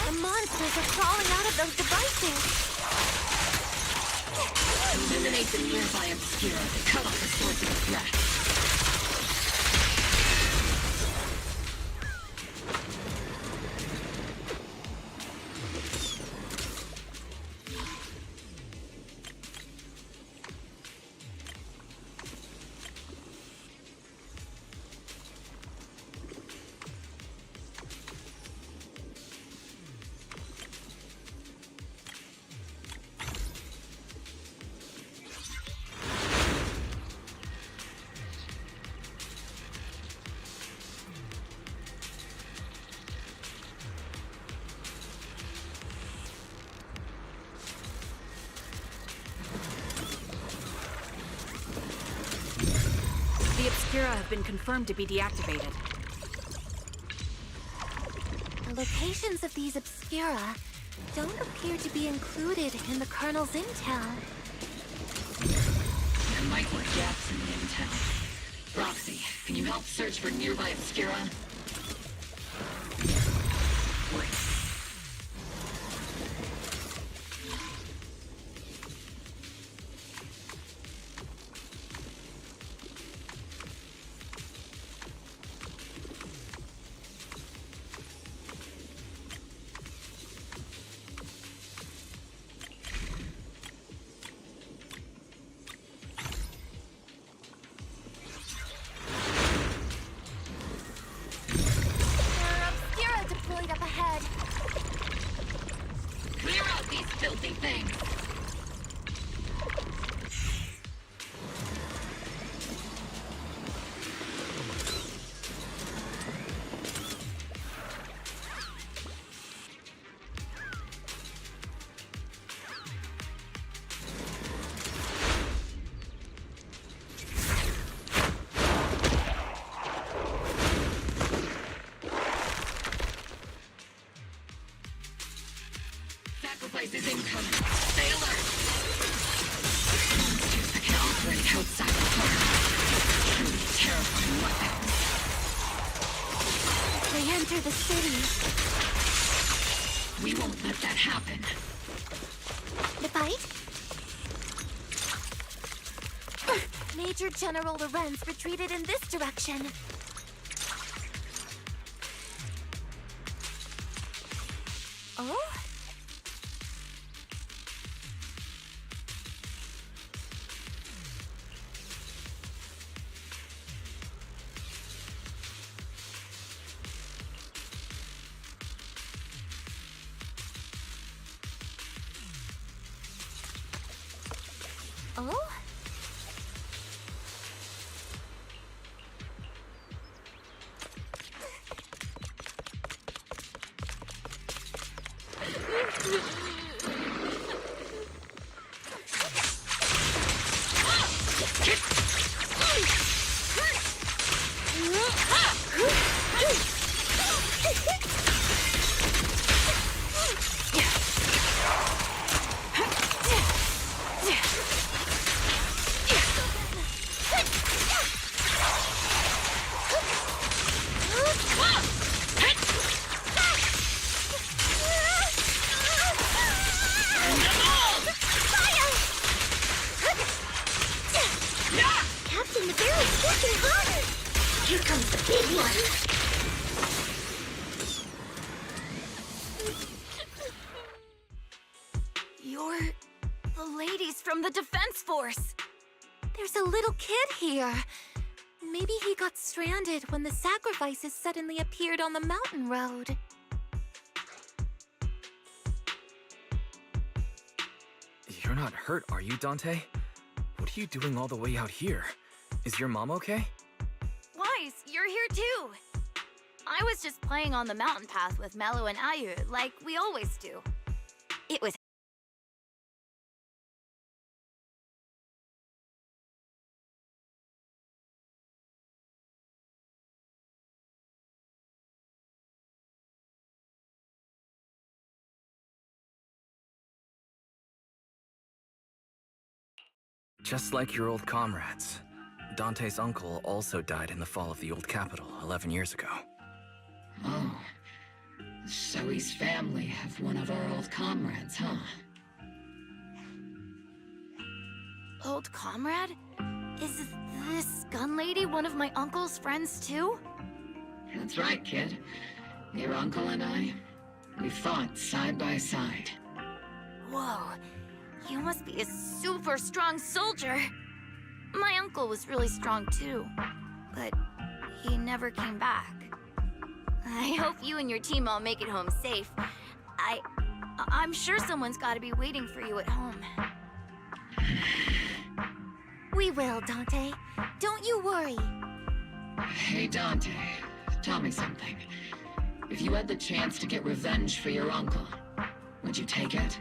Speaker 2: The monsters are crawling out of those devices.
Speaker 3: Eliminate the nearby Obscura to cut off the source of the threat.
Speaker 18: The Obscura have been confirmed to be deactivated.
Speaker 2: The locations of these Obscura don't appear to be included in the Colonel's intel.
Speaker 3: There might be gaps in the intel. Roxy, can you help search for nearby Obscura? Filthy things! Sacrifice is incoming. Stay alert! Monsters that can operate outside the farm. Truly terrifying weapons.
Speaker 2: They enter the city.
Speaker 3: We won't let that happen.
Speaker 2: The fight? Major General Lorenz retreated in this direction. Oh? Oh?
Speaker 17: working hard! Here comes the big one!
Speaker 2: You're the ladies from the Defense Force. There's a little kid here. Maybe he got stranded when the sacrifices suddenly appeared on the mountain road.
Speaker 4: You're not hurt, are you, Dante? What are you doing all the way out here? Is your mom okay?
Speaker 2: Wise, you're here too. I was just playing on the mountain path with Mello and iaitu, like we always do. It was
Speaker 4: Just like your old comrades, Dante's uncle also died in the fall of the old capital 11 years ago.
Speaker 3: Oh. So his family have one of our old comrades, huh?
Speaker 2: Old comrade? Is this gun lady one of my uncle's friends too?
Speaker 3: That's right, kid. Your uncle and I, we fought side by side.
Speaker 2: Whoa, you must be a super strong soldier. My uncle was really strong too, but he never came back. I hope you and your team all make it home safe. I'm sure someone's got to be waiting for you at home. We will, Dante. Don't you worry.
Speaker 3: Hey, Dante, tell me something. If you had the chance to get revenge for your uncle, would you take it?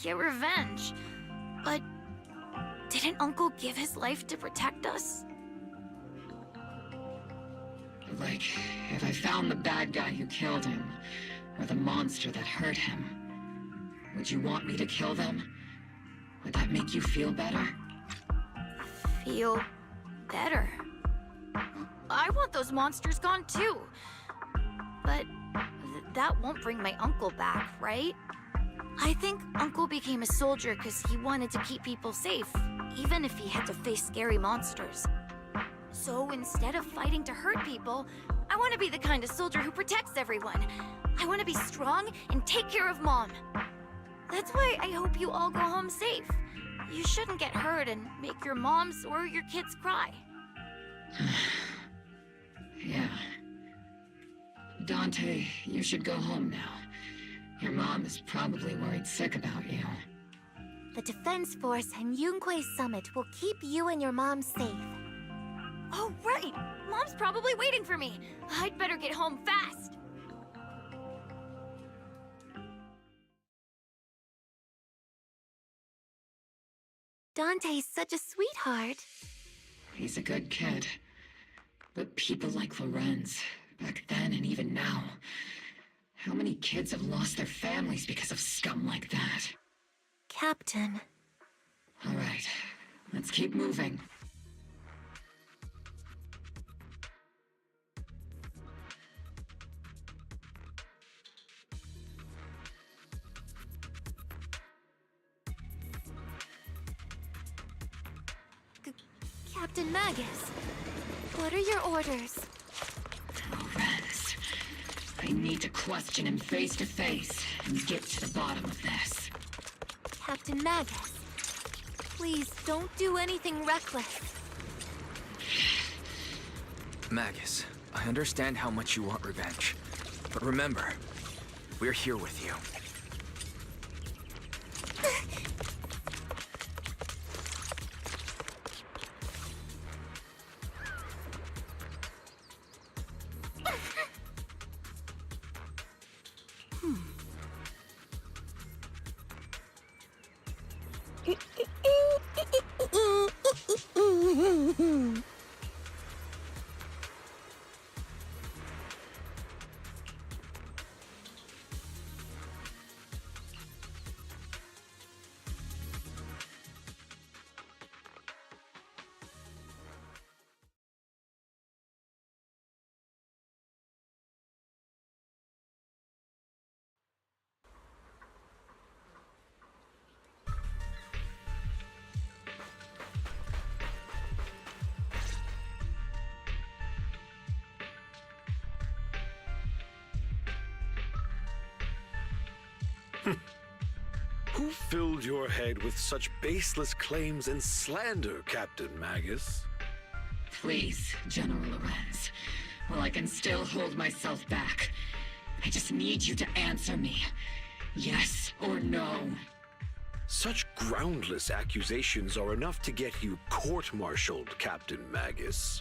Speaker 2: Get revenge. But didn't Uncle give his life to protect us?
Speaker 3: Like, if I found the bad guy who killed him, or the monster that hurt him, would you want me to kill them? Would that make you feel better?
Speaker 2: Feel better? I want those monsters gone too. But that won't bring my uncle back, right? I think Uncle became a soldier because he wanted to keep people safe, even if he had to face scary monsters. So instead of fighting to hurt people, I want to be the kind of soldier who protects everyone. I want to be strong and take care of Mom. That's why I hope you all go home safe. You shouldn't get hurt and make your moms or your kids cry.
Speaker 3: Yeah. Dante, you should go home now. Your mom is probably worried sick about you.
Speaker 2: The Defense Force and Yunque Summit will keep you and your mom safe. Oh, right! Mom's probably waiting for me. I'd better get home fast. Dante's such a sweetheart.
Speaker 3: He's a good kid. But people like Lorenz, back then and even now, how many kids have lost their families because of scum like that?
Speaker 2: Captain.
Speaker 3: All right, let's keep moving.
Speaker 2: Captain Magus, what are your orders?
Speaker 3: Lorenz, I need to question him face to face and get to the bottom of this.
Speaker 2: Captain Magus, please don't do anything reckless.
Speaker 4: Magus, I understand how much you want revenge. But remember, we're here with you.
Speaker 11: Who filled your head with such baseless claims and slander, Captain Magus?
Speaker 3: Please, General Lorenz. While I can still hold myself back, I just need you to answer me. Yes or no?
Speaker 11: Such groundless accusations are enough to get you court-martialed, Captain Magus.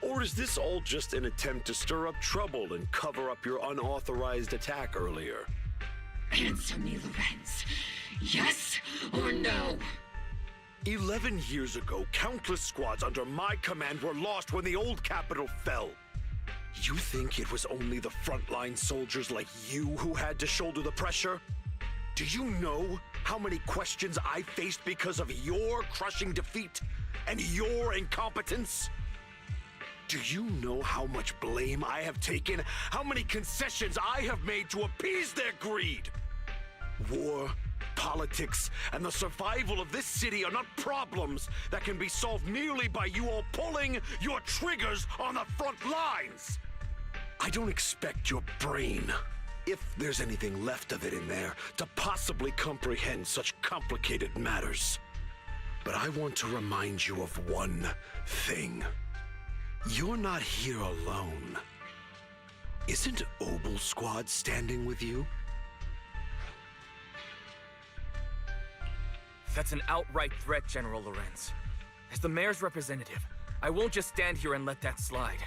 Speaker 11: Or is this all just an attempt to stir up trouble and cover up your unauthorized attack earlier?
Speaker 3: Answer me, Lorenz. Yes or no?
Speaker 11: 11 years ago, countless squads under my command were lost when the old capital fell. You think it was only the frontline soldiers like you who had to shoulder the pressure? Do you know how many questions I faced because of your crushing defeat and your incompetence? Do you know how much blame I have taken? How many concessions I have made to appease their greed? War, politics, and the survival of this city are not problems that can be solved merely by you all pulling your triggers on the front lines. I don't expect your brain, if there's anything left of it in there, to possibly comprehend such complicated matters. But I want to remind you of one thing. You're not here alone. Isn't Obel Squad standing with you?
Speaker 4: That's an outright threat, General Lorenz. As the mayor's representative, I won't just stand here and let that slide.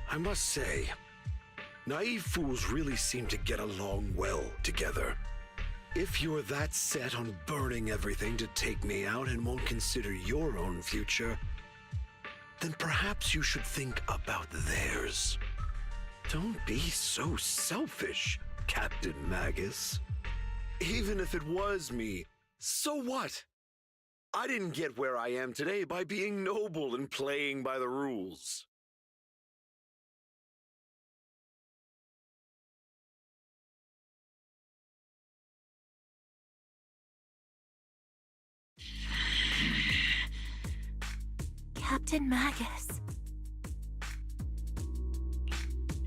Speaker 11: I must say, naive fools really seem to get along well together. If you're that set on burning everything to take me out and won't consider your own future, then perhaps you should think about theirs. Don't be so selfish, Captain Magus. Even if it was me, so what? I didn't get where I am today by being noble and playing by the rules.
Speaker 2: Captain Magus.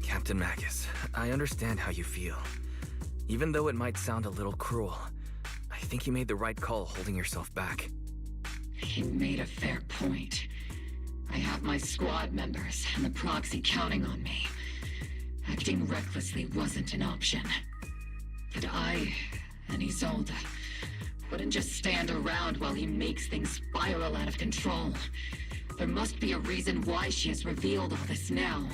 Speaker 4: Captain Magus, I understand how you feel. Even though it might sound a little cruel, I think you made the right call holding yourself back.
Speaker 3: He made a fair point. I have my squad members and the proxy counting on me. Acting recklessly wasn't an option. But I and Isolde wouldn't just stand around while he makes things spiral out of control. There must be a reason why she has revealed all this now.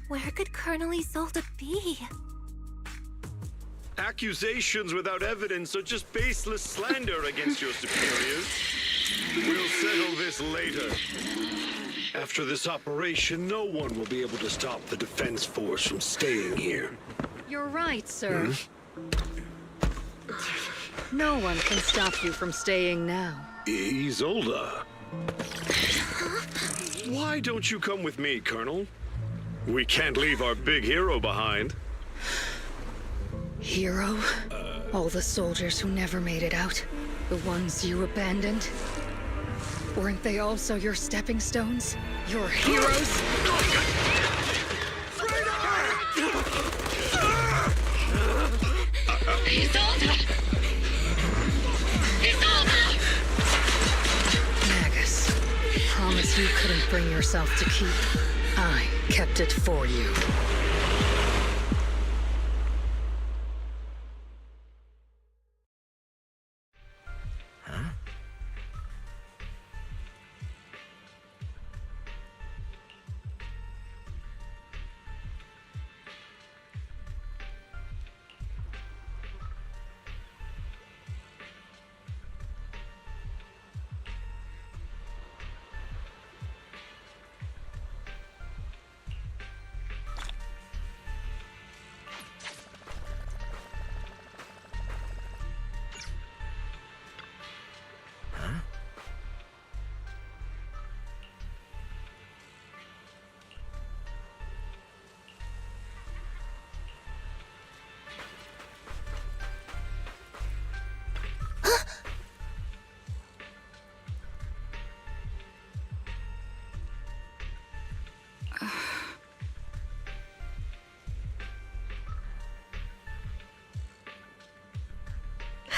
Speaker 2: Where could Colonel Isolde be?
Speaker 11: Accusations without evidence are just baseless slander against your superiors. We'll settle this later. After this operation, no one will be able to stop the defense force from staying here.
Speaker 1: You're right, sir. No one can stop you from staying now.
Speaker 11: Isolde. Why don't you come with me, Colonel? We can't leave our big hero behind.
Speaker 1: Hero? All the soldiers who never made it out? The ones you abandoned? Weren't they also your stepping stones? Your heroes?
Speaker 3: Isolde! Isolde!
Speaker 1: Magus, promise you couldn't bring yourself to keep. I kept it for you.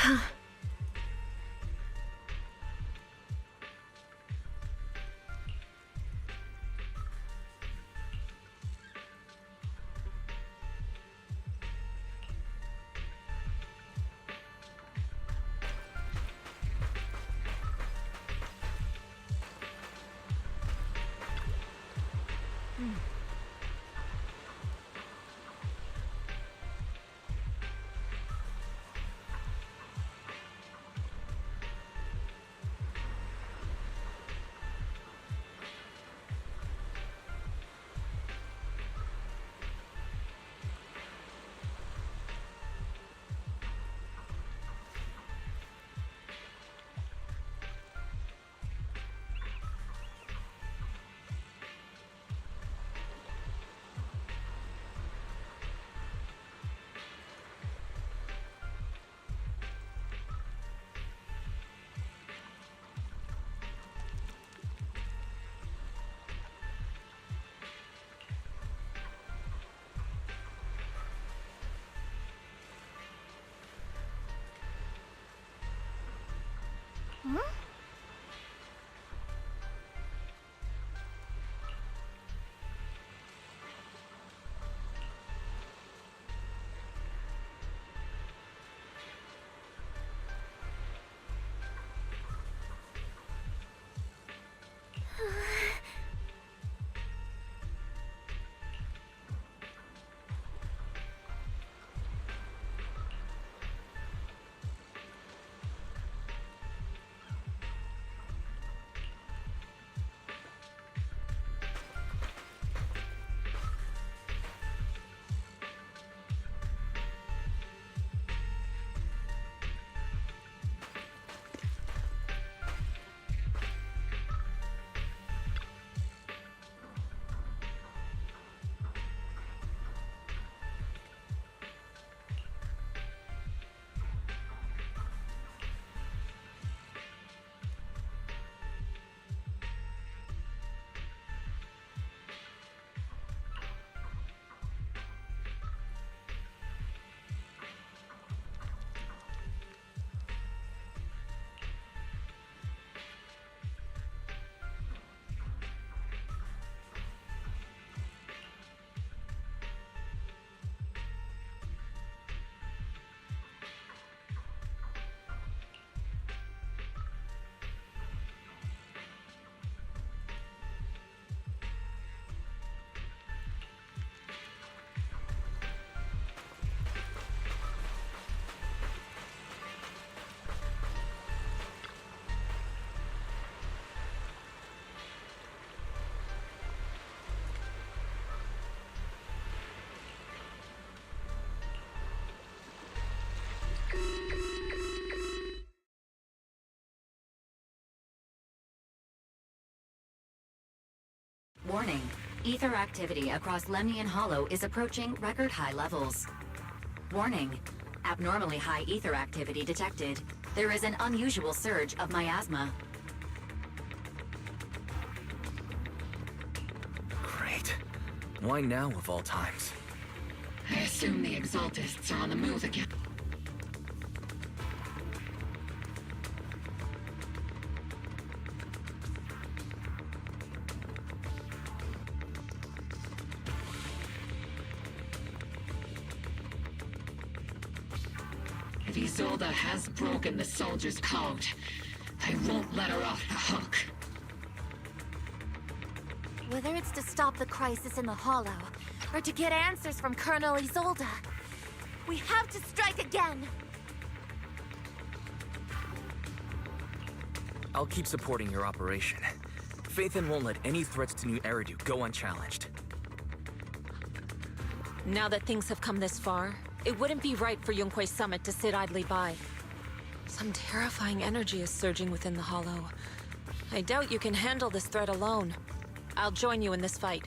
Speaker 2: Hmm?
Speaker 14: Warning. Ether activity across Lemnian Hollow is approaching record high levels. Warning. Abnormally high ether activity detected. There is an unusual surge of miasma.
Speaker 4: Great. Why now of all times?
Speaker 3: I assume the Exaltists are on the move again. If Isolde has broken the soldier's code, I won't let her off the hook.
Speaker 2: Whether it's to stop the crisis in the Hollow, or to get answers from Colonel Isolde, we have to strike again!
Speaker 4: I'll keep supporting your operation. Phaethon won't let any threats to New Eridu go unchallenged.
Speaker 16: Now that things have come this far, it wouldn't be right for Yunque's summit to sit idly by. Some terrifying energy is surging within the Hollow. I doubt you can handle this threat alone. I'll join you in this fight.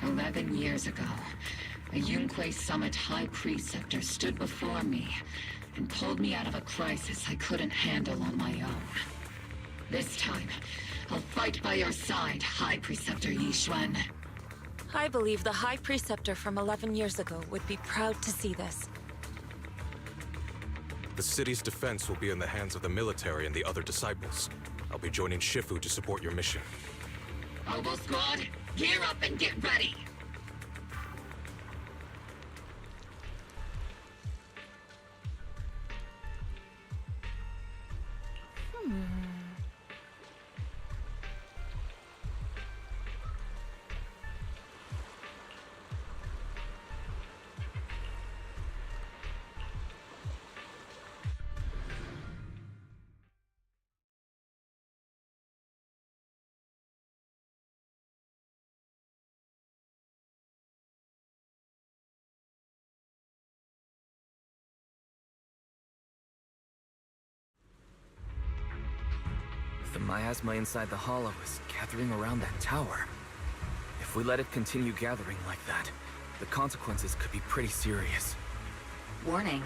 Speaker 3: 11 years ago, a Yunque Summit High Preceptor stood before me and pulled me out of a crisis I couldn't handle on my own. This time, I'll fight by your side, High Preceptor Yixuan.
Speaker 16: I believe the High Preceptor from 11 years ago would be proud to see this.
Speaker 19: The city's defense will be in the hands of the military and the other disciples. I'll be joining Shifu to support your mission.
Speaker 3: Obo Squad, gear up and get ready!
Speaker 4: The miasma inside the hollow is gathering around that tower. If we let it continue gathering like that, the consequences could be pretty serious.
Speaker 14: Warning.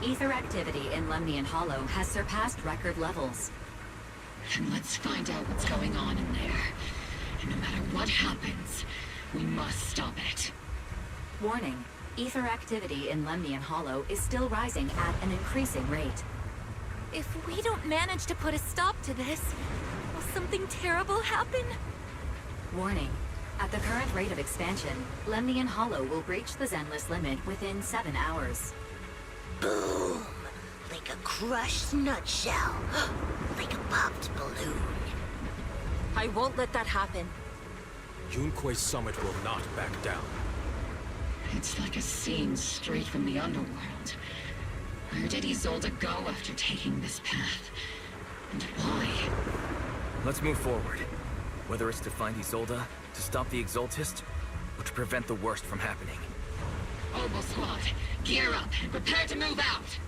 Speaker 14: Ether activity in Lemnian Hollow has surpassed record levels.
Speaker 3: Then let's find out what's going on in there. And no matter what happens, we must stop it.
Speaker 14: Warning. Ether activity in Lemnian Hollow is still rising at an increasing rate.
Speaker 2: If we don't manage to put a stop to this, will something terrible happen?
Speaker 14: Warning. At the current rate of expansion, Lemnian Hollow will breach the Zenless limit within 7 hours.
Speaker 17: Boom! Like a crushed nutshell. Like a popped balloon.
Speaker 16: I won't let that happen.
Speaker 19: Yunque's summit will not back down.
Speaker 3: It's like a scene straight from the underworld. Where did Isolde go after taking this path? And why?
Speaker 4: Let's move forward. Whether it's to find Isolde, to stop the Exaltist, or to prevent the worst from happening.
Speaker 3: Obo Squad, gear up and prepare to move out!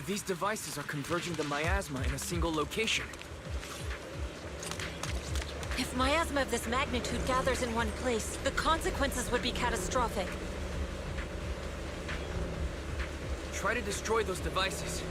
Speaker 4: These devices are converging the miasma in a single location.
Speaker 16: If miasma of this magnitude gathers in one place, the consequences would be catastrophic.
Speaker 4: Try to destroy those devices.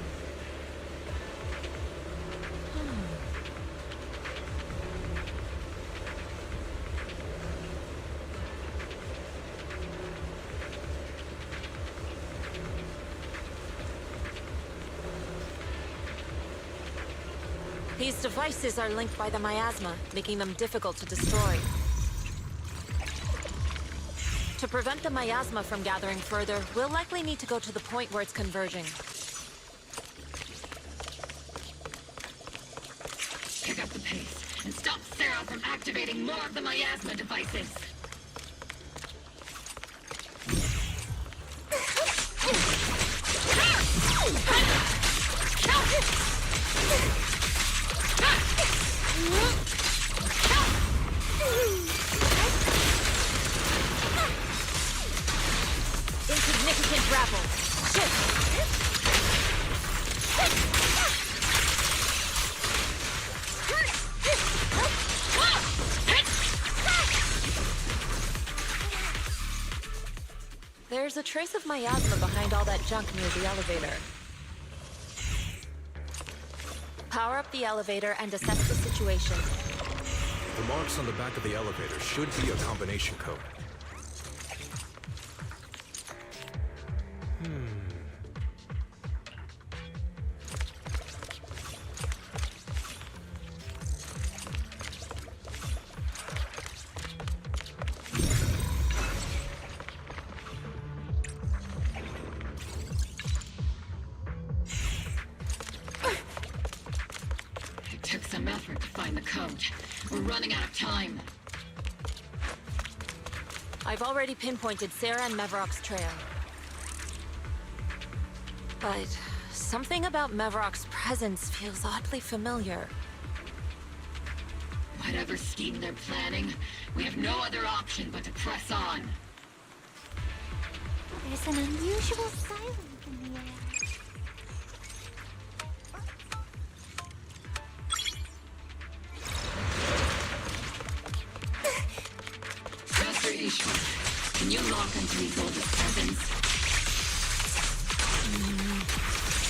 Speaker 16: These devices are linked by the miasma, making them difficult to destroy. To prevent the miasma from gathering further, we'll likely need to go to the point where it's converging.
Speaker 3: Pick up the pace and stop Sarah from activating more of the miasma devices.
Speaker 16: Insignificant grapple. There's a trace of miasma behind all that junk near the elevator. Power up the elevator and assess the situation.
Speaker 19: The marks on the back of the elevator should be a combination code.
Speaker 3: It took some effort to find the code. We're running out of time.
Speaker 16: I've already pinpointed Sarah and Mevarok's trail. But something about Mevarok's presence feels oddly familiar.
Speaker 3: Whatever scheme they're planning, we have no other option but to press on.
Speaker 17: There's an unusual silence in the air.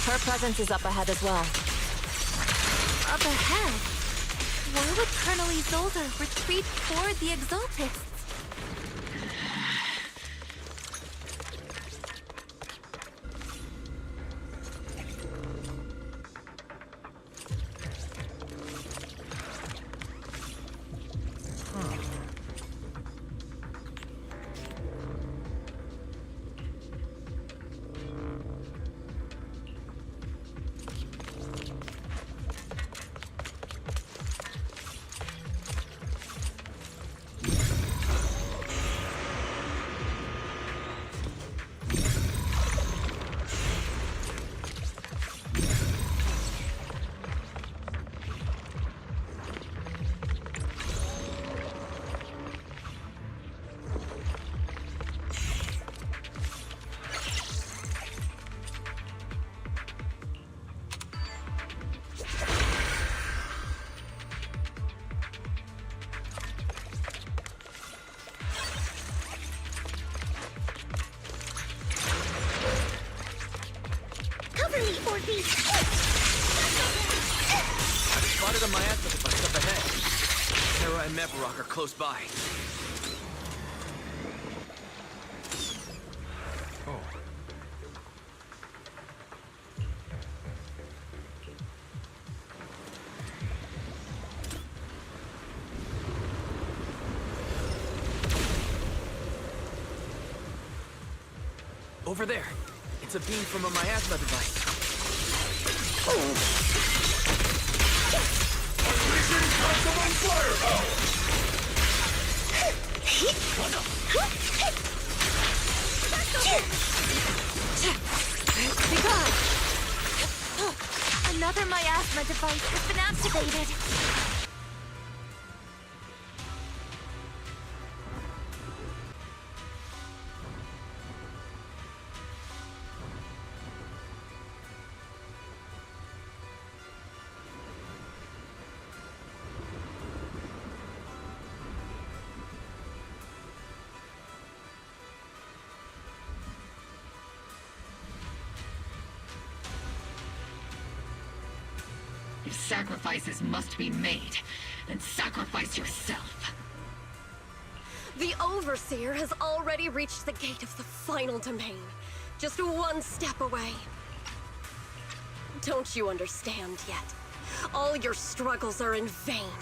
Speaker 16: Her presence is up ahead as well.
Speaker 2: Up ahead? Why would Colonel Isolde retreat toward the Exaltists?
Speaker 4: I've spotted a miasma device up ahead. Terra and Mevarok are close by.
Speaker 19: Oh.
Speaker 4: Over there. It's a beam from a miasma device.
Speaker 2: Another miasma device has been activated.
Speaker 3: If sacrifices must be made, then sacrifice yourself.
Speaker 8: The Overseer has already reached the gate of the final domain. Just one step away. Don't you understand yet? All your struggles are in vain.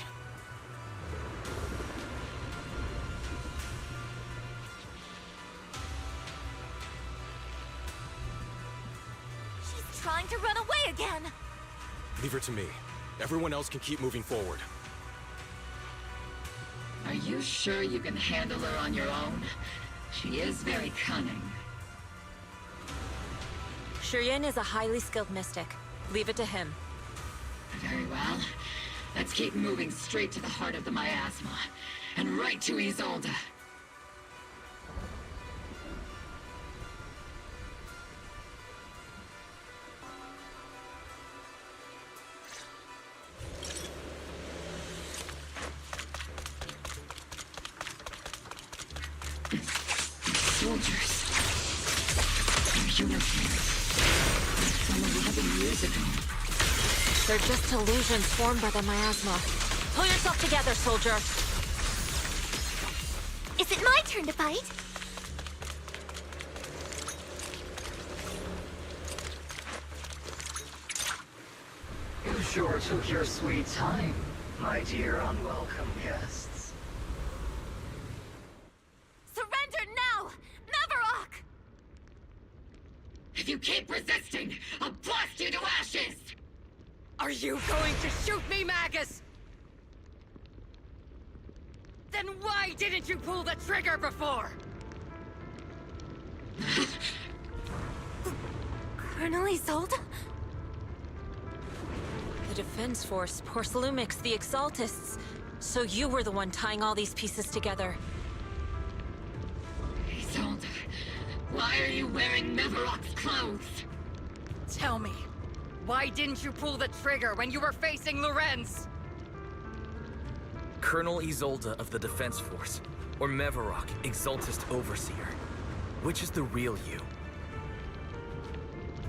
Speaker 2: She's trying to run away again.
Speaker 19: Leave her to me. Everyone else can keep moving forward.
Speaker 3: Are you sure you can handle her on your own? She is very cunning.
Speaker 16: Shurien is a highly skilled mystic. Leave it to him.
Speaker 3: Very well. Let's keep moving straight to the heart of the miasma, and right to Isolde. Soldiers. Their uniforms. From 11 years ago.
Speaker 16: They're just illusions formed by the miasma. Pull yourself together, soldier.
Speaker 2: Is it my turn to fight?
Speaker 20: You sure took your sweet time, my dear unwelcome guests.
Speaker 2: Surrender now! Mavarok!
Speaker 3: If you keep resisting, I'll blast you to ashes!
Speaker 1: Are you going to shoot me, Magus? Then why didn't you pull the trigger before?
Speaker 2: Colonel Isolde?
Speaker 16: The Defense Force, Porcelumix, the Exaltists. So you were the one tying all these pieces together.
Speaker 3: Isolde, why are you wearing Mevarok's clothes?
Speaker 1: Tell me, why didn't you pull the trigger when you were facing Lorenz?
Speaker 4: Colonel Isolde of the Defense Force, or Mevarok, Exaltist Overseer. Which is the real you?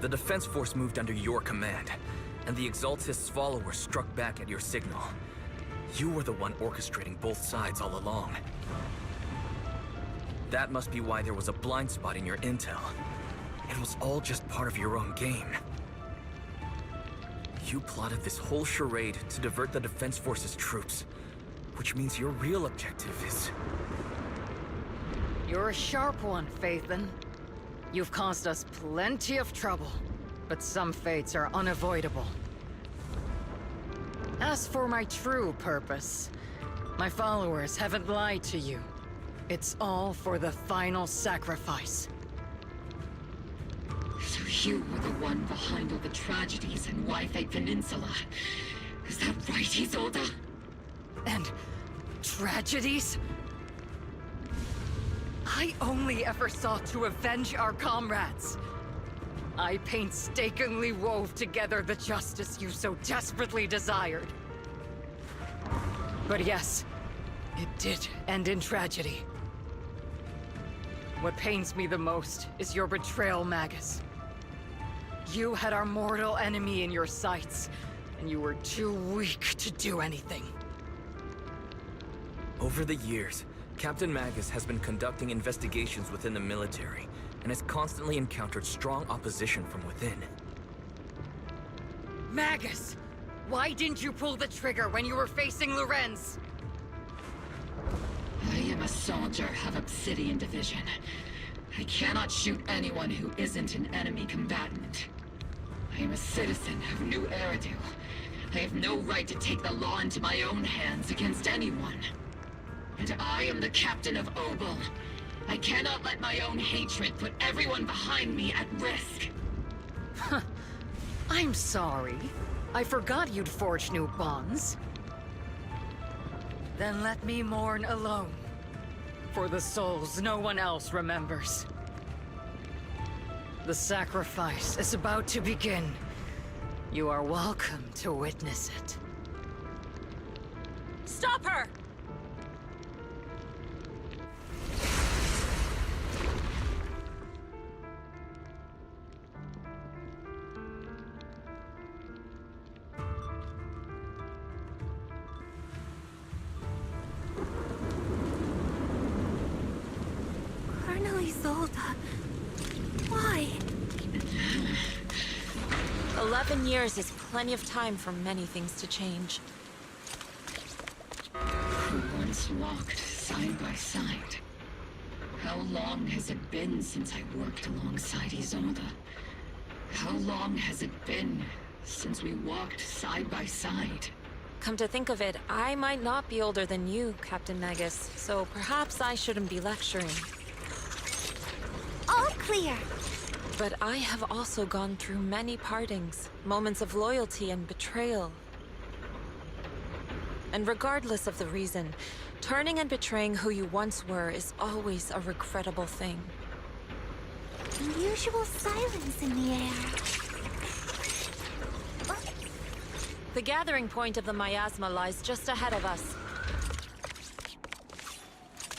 Speaker 4: The defense force moved under your command, and the Exaltist's followers struck back at your signal. You were the one orchestrating both sides all along. That must be why there was a blind spot in your intel. It was all just part of your own game. You plotted this whole charade to divert the defense force's troops, which means your real objective is...
Speaker 1: You're a sharp one, Phaethon. You've caused us plenty of trouble, but some fates are unavoidable. As for my true purpose, my followers haven't lied to you. It's all for the final sacrifice.
Speaker 3: So you were the one behind all the tragedies in Wi-Fi Peninsula. Is that right, Isolde?
Speaker 1: And tragedies? I only ever sought to avenge our comrades. I painstakingly wove together the justice you so desperately desired. But yes, it did end in tragedy. What pains me the most is your betrayal, Magus. You had our mortal enemy in your sights, and you were too weak to do anything.
Speaker 4: Over the years, Captain Magus has been conducting investigations within the military, and has constantly encountered strong opposition from within.
Speaker 1: Magus! Why didn't you pull the trigger when you were facing Lorenz?
Speaker 3: I am a soldier of Obsidian Division. I cannot shoot anyone who isn't an enemy combatant. I am a citizen of New Eridu. I have no right to take the law into my own hands against anyone. And I am the captain of Obel. I cannot let my own hatred put everyone behind me at risk.
Speaker 1: I'm sorry. I forgot you'd forged new bonds. Then let me mourn alone. For the souls no one else remembers. The sacrifice is about to begin. You are welcome to witness it.
Speaker 16: Stop her!
Speaker 2: Isolde, why?
Speaker 16: 11 years is plenty of time for many things to change.
Speaker 3: Who once walked side by side? How long has it been since I worked alongside Isolde? How long has it been since we walked side by side?
Speaker 16: Come to think of it, I might not be older than you, Captain Magus, so perhaps I shouldn't be lecturing.
Speaker 2: All clear!
Speaker 16: But I have also gone through many partings, moments of loyalty and betrayal. And regardless of the reason, turning and betraying who you once were is always a regrettable thing.
Speaker 2: Unusual silence in the air.
Speaker 16: The gathering point of the miasma lies just ahead of us.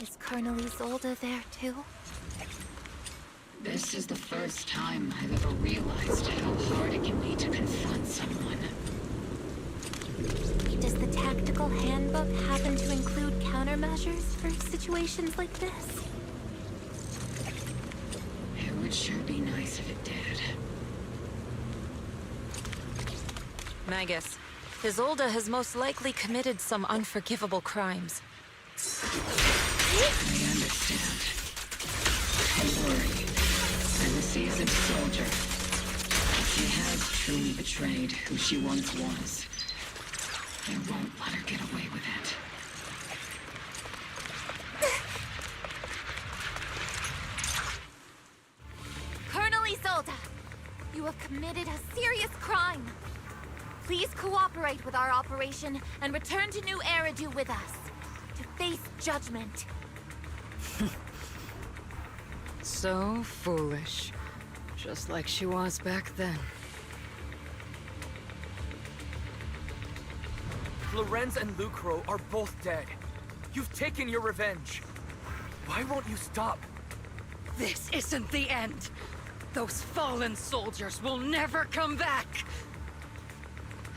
Speaker 2: Is Colonel Isolde there too?
Speaker 3: This is the first time I've ever realized how hard it can be to confront someone.
Speaker 2: Does the tactical handbook happen to include countermeasures for situations like this?
Speaker 3: It would sure be nice if it did.
Speaker 16: Magus, Isolde has most likely committed some unforgivable crimes.
Speaker 3: I understand. Don't worry. I'm a seasoned soldier. She has truly betrayed who she once was. I won't let her get away with it.
Speaker 2: Colonel Isolde, you have committed a serious crime. Please cooperate with our operation and return to New Eridu with us to face judgment.
Speaker 1: So foolish. Just like she was back then.
Speaker 4: Lorenz and Lucro are both dead. You've taken your revenge. Why won't you stop?
Speaker 1: This isn't the end. Those fallen soldiers will never come back!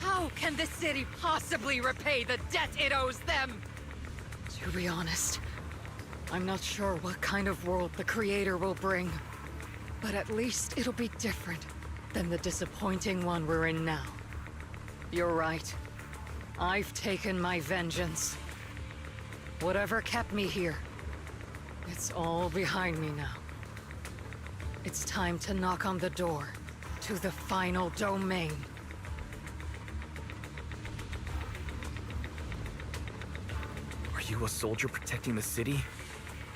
Speaker 1: How can the city possibly repay the debt it owes them? To be honest, I'm not sure what kind of world the Creator will bring. But at least it'll be different than the disappointing one we're in now. You're right. I've taken my vengeance. Whatever kept me here, it's all behind me now. It's time to knock on the door to the final domain.
Speaker 4: Are you a soldier protecting the city?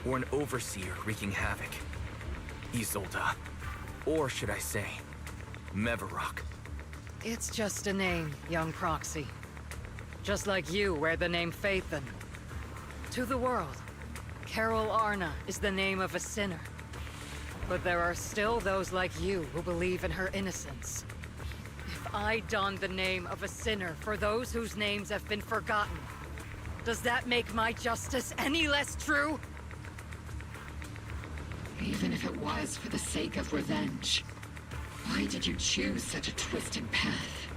Speaker 4: Or an overseer wreaking havoc? Isolde. Or should I say, Mevarok?
Speaker 1: It's just a name, young Proxy. Just like you wear the name Phaethon. To the world, Carol Arna is the name of a sinner. But there are still those like you who believe in her innocence. If I don the name of a sinner for those whose names have been forgotten, does that make my justice any less true?
Speaker 3: Even if it was for the sake of revenge, why did you choose such a twisted path?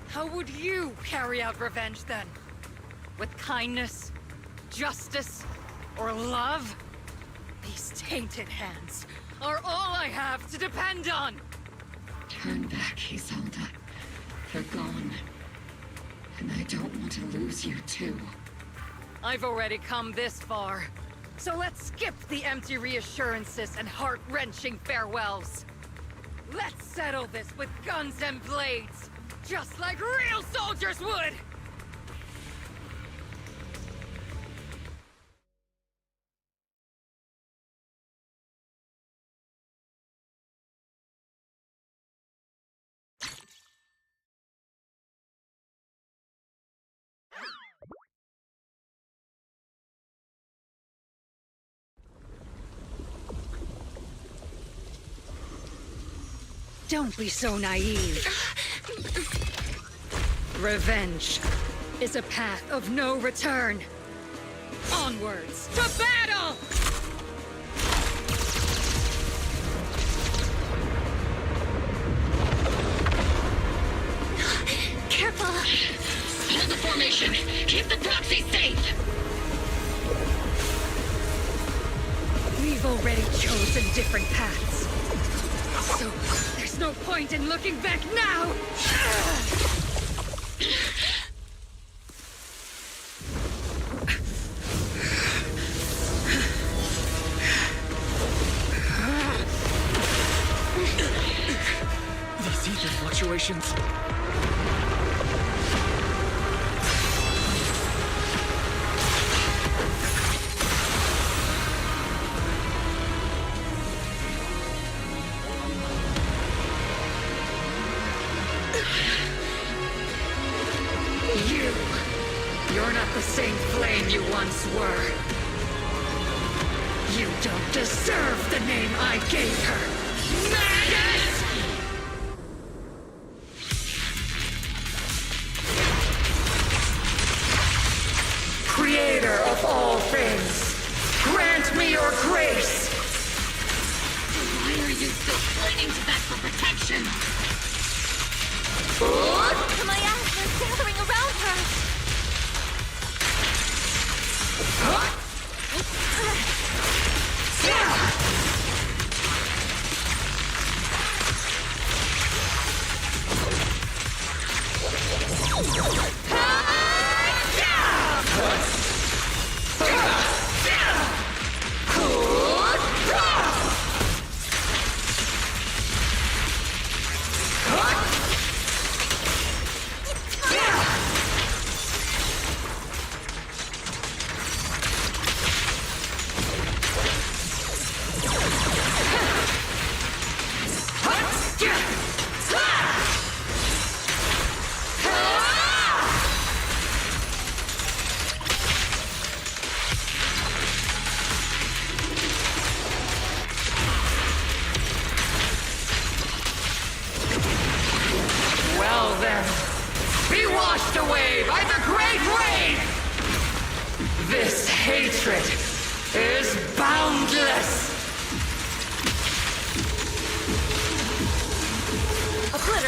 Speaker 1: How would you carry out revenge then? With kindness, justice, or love? These tainted hands are all I have to depend on!
Speaker 3: Turn back, Isolde. They're gone. And I don't want to lose you too.
Speaker 1: I've already come this far. So let's skip the empty reassurances and heart-wrenching farewells. Let's settle this with guns and blades, just like real soldiers would! Don't be so naive. Revenge is a path of no return. Onwards to battle!
Speaker 2: Careful!
Speaker 3: Hold the formation! Keep the proxy safe!
Speaker 1: We've already chosen different paths. So, there's no point in looking back now!
Speaker 4: These ether fluctuations...
Speaker 1: You're not the same flame you once were. You don't deserve the name I gave her. Maggot! Creator of all things, grant me your grace!
Speaker 3: Why are you still clinging to that for protection?
Speaker 2: My ass is gathering around her!
Speaker 1: Well then, be washed away by the great rain! This hatred is boundless!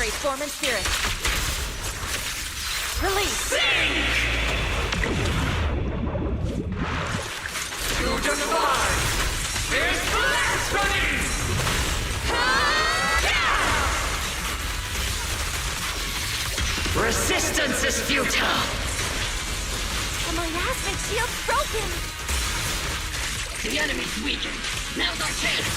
Speaker 16: Embrace form and spirit. Release!
Speaker 15: You defy! There's blasphemy!
Speaker 3: Resistance is futile!
Speaker 2: The miasmic shield's broken!
Speaker 3: The enemy's weakened. Now's our chance!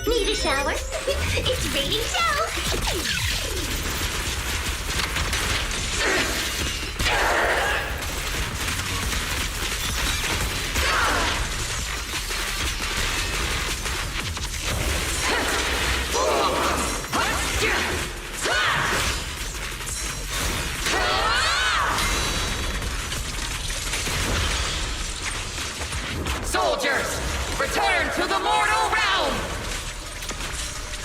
Speaker 17: Need a shower? It's raining gel!
Speaker 3: Soldiers, return to the mortal realm!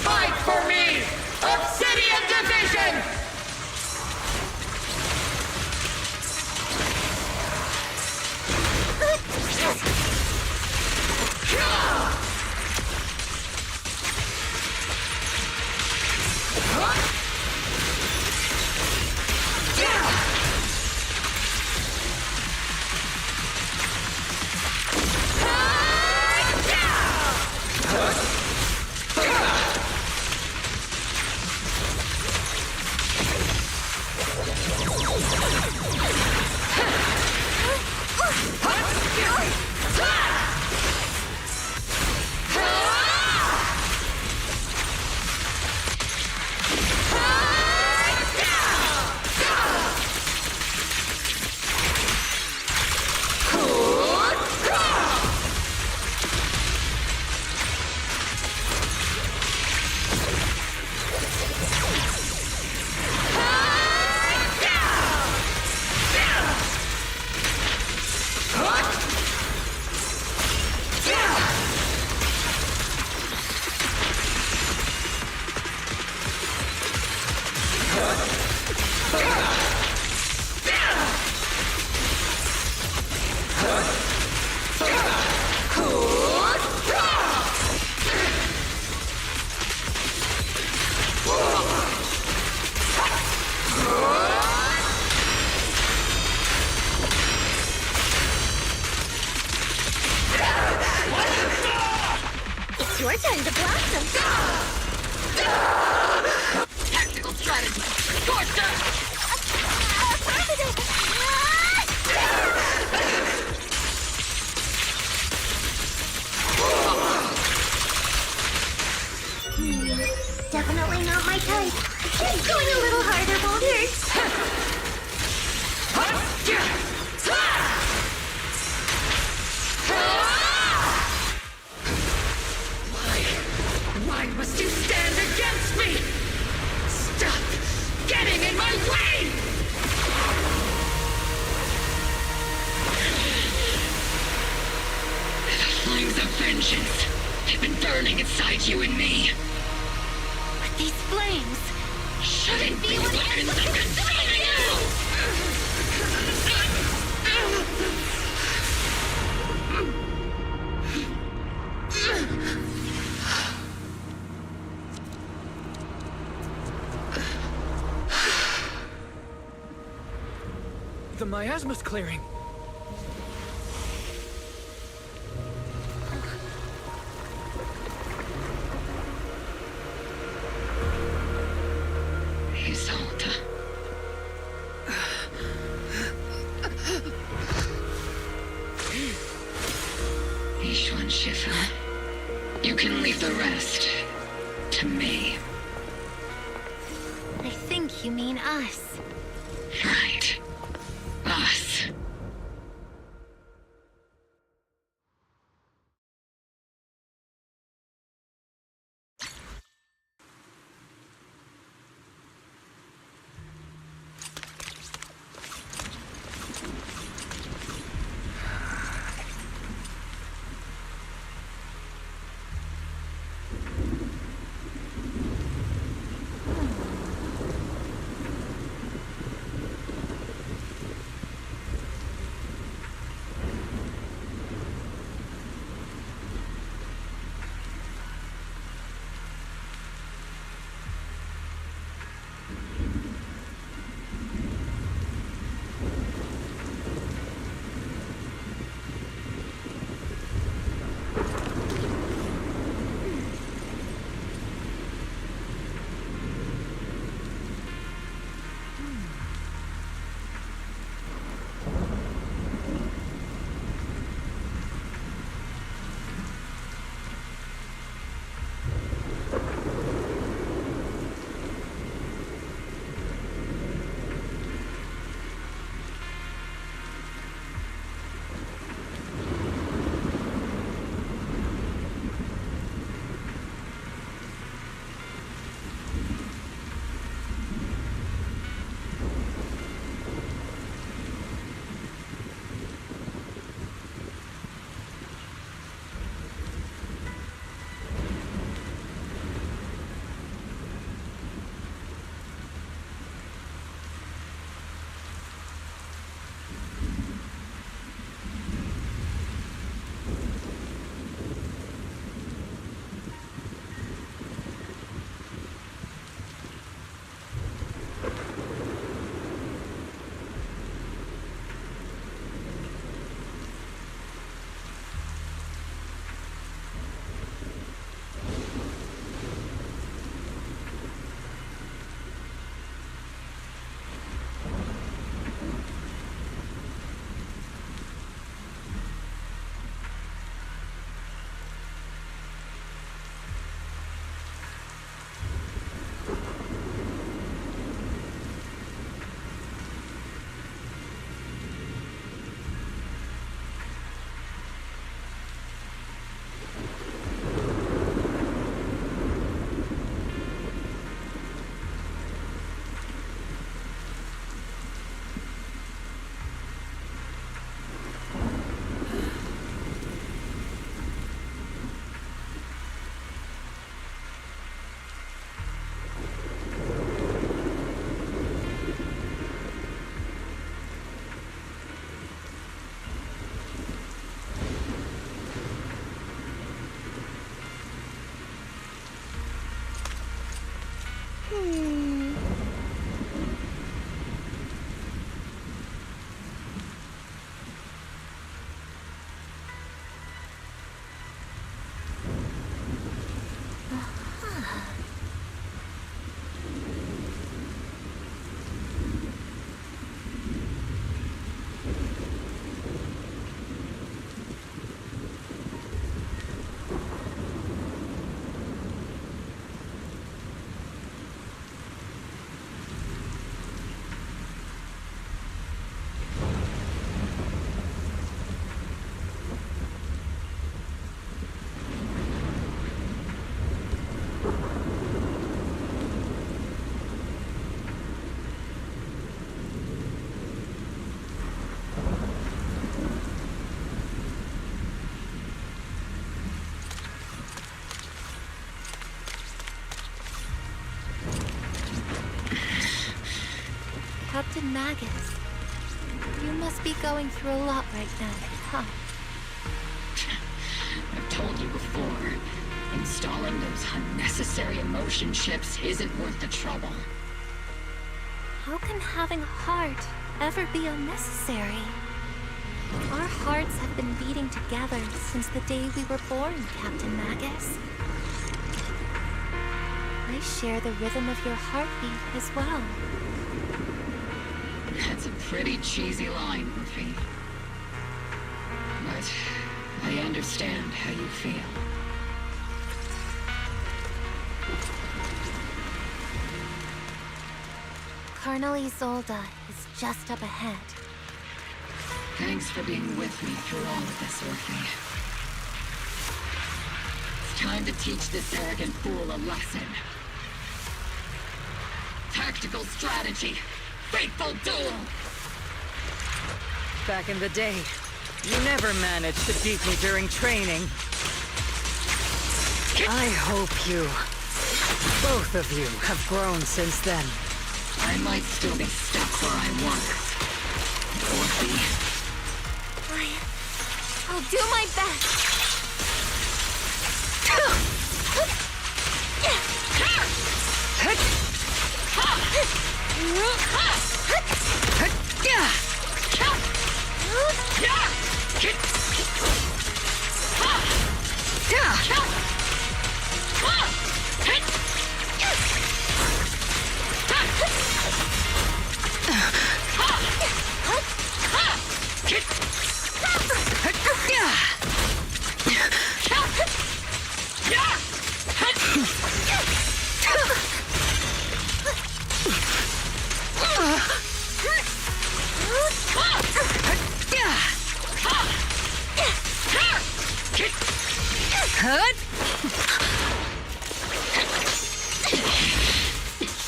Speaker 3: Fight for me! Obsidian Division!
Speaker 17: It's your time to blossom!
Speaker 3: Tactical strategy! Scorcher!
Speaker 17: Definitely not my type. Going a little harder won't hurt.
Speaker 3: Why must you stand against me? Stop getting in my way! The flames of vengeance have been burning inside you and me.
Speaker 2: But these flames
Speaker 3: shouldn't be weapons that consume you!
Speaker 12: The miasma's clearing.
Speaker 3: Isolde. Ishwan Shifu. You can leave the rest to me.
Speaker 2: I think you mean us.
Speaker 3: Right. Us.
Speaker 2: Captain Magus, you must be going through a lot right now, huh?
Speaker 3: I've told you before, installing those unnecessary emotion chips isn't worth the trouble.
Speaker 2: How can having a heart ever be unnecessary? Our hearts have been beating together since the day we were born, Captain Magus. I share the rhythm of your heartbeat as well.
Speaker 3: That's a pretty cheesy line, Murphy. But I understand how you feel.
Speaker 2: Colonel Isolde is just up ahead.
Speaker 3: Thanks for being with me through all of this, Orphe. It's time to teach this arrogant fool a lesson. Tactical strategy. Fateful duel!
Speaker 1: Back in the day, you never managed to beat me during training. I hope you, both of you, have grown since then.
Speaker 3: I might still be stuck where I was. Orphe.
Speaker 2: I'll do my best.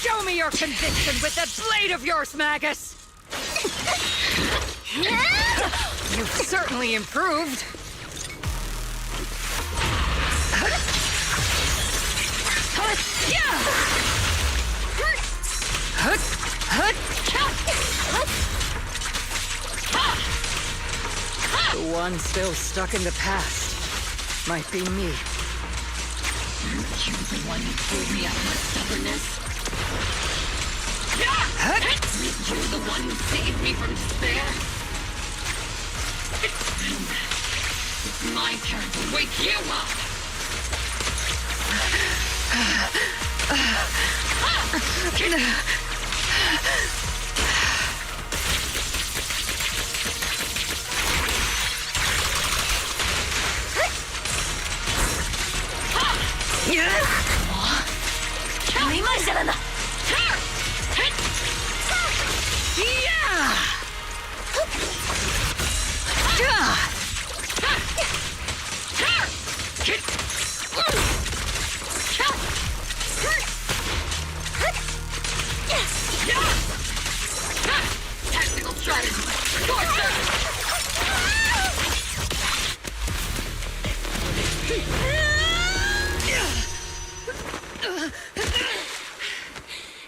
Speaker 1: Show me your conviction with that blade of yours, Magus! You've certainly improved. The one still stuck in the past might be me.
Speaker 3: You're the one who pulled me out of my stubbornness. You're the one who saved me from despair. It's my turn to wake you up. Tactical strategy.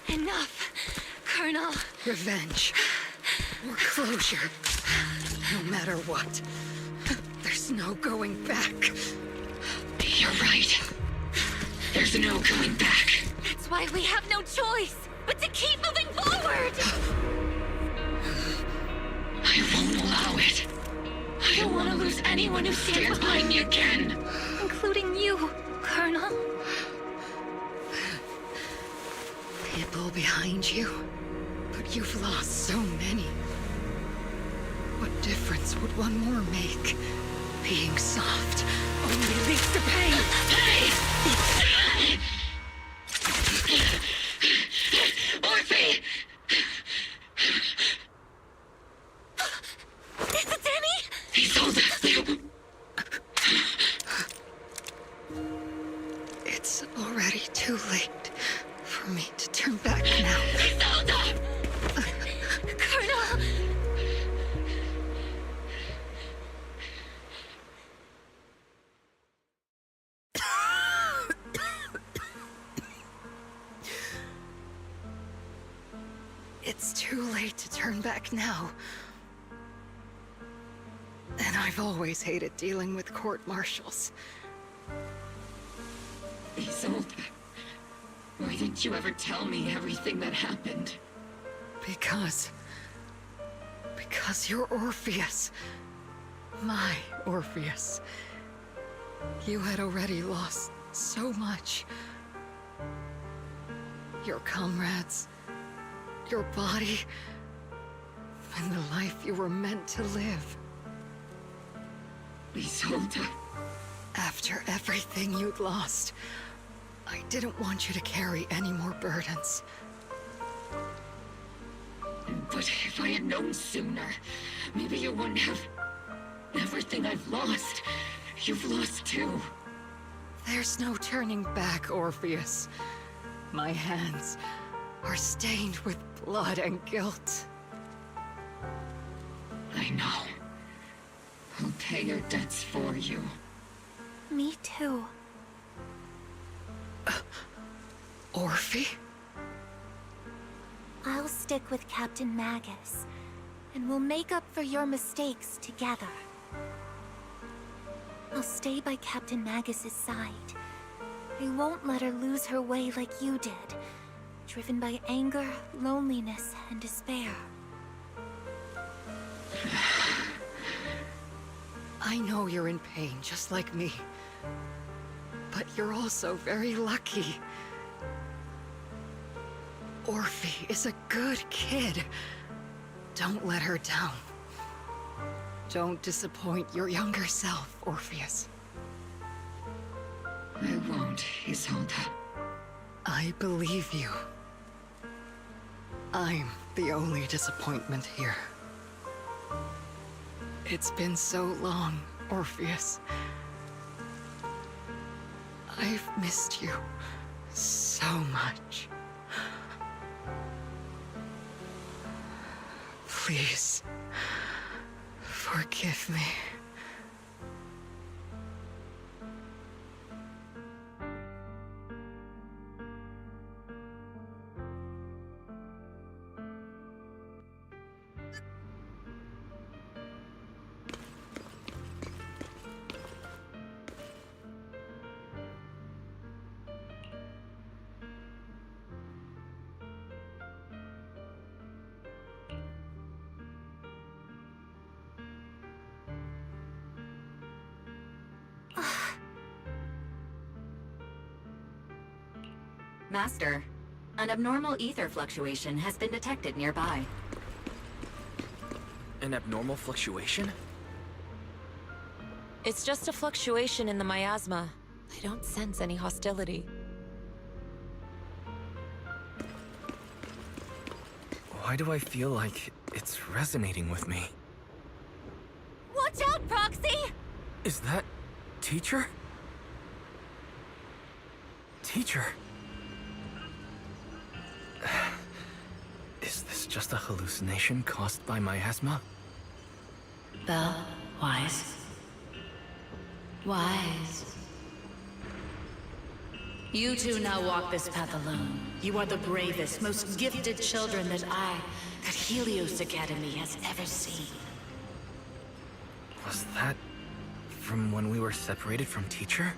Speaker 2: Enough, Colonel.
Speaker 1: Revenge. Or closure. No matter what. There's no going back.
Speaker 3: You're right. There's no going back.
Speaker 2: That's why we have no choice but to keep moving forward!
Speaker 3: I won't allow it. I don't want to lose anyone who stands behind me again.
Speaker 2: Including you, Colonel.
Speaker 1: People behind you. But you've lost so many. What difference would one more make? Being soft only leads to pain.
Speaker 3: Hey! Orphe!
Speaker 2: Is it Danny?
Speaker 3: He told us to.
Speaker 1: It's already too late for me to turn back now.
Speaker 2: Colonel!
Speaker 1: late to turn back now. And I've always hated dealing with court-martials.
Speaker 3: Isolde, why didn't you ever tell me everything that happened?
Speaker 1: Because you're Orpheus. My Orpheus. You had already lost so much. Your comrades, your body, and the life you were meant to live.
Speaker 3: Isolde.
Speaker 1: After everything you'd lost, I didn't want you to carry any more burdens.
Speaker 3: But if I had known sooner, maybe you wouldn't have... Everything I've lost, you've lost too.
Speaker 1: There's no turning back, Orpheus. My hands are stained with blood and guilt.
Speaker 3: I know. I'll pay your debts for you.
Speaker 2: Me too.
Speaker 1: Orphe?
Speaker 2: I'll stick with Captain Magus, and we'll make up for your mistakes together. I'll stay by Captain Magus's side. I won't let her lose her way like you did, driven by anger, loneliness, and despair.
Speaker 1: I know you're in pain, just like me. But you're also very lucky. Orphe is a good kid. Don't let her down. Don't disappoint your younger self, Orpheus.
Speaker 3: I won't, Isolde.
Speaker 1: I believe you. I'm the only disappointment here. It's been so long, Orpheus. I've missed you so much. Please, forgive me.
Speaker 14: Master, an abnormal ether fluctuation has been detected nearby.
Speaker 4: An abnormal fluctuation?
Speaker 16: It's just a fluctuation in the miasma. I don't sense any hostility.
Speaker 4: Why do I feel like it's resonating with me?
Speaker 2: Watch out, Proxy!
Speaker 4: Is that... Teacher? Teacher? Is this just a hallucination caused by miasma?
Speaker 21: Belle, Wise. Wise. You two now walk this path alone. You are the bravest, most gifted children that Helios Academy has ever seen.
Speaker 4: Was that from when we were separated from Teacher?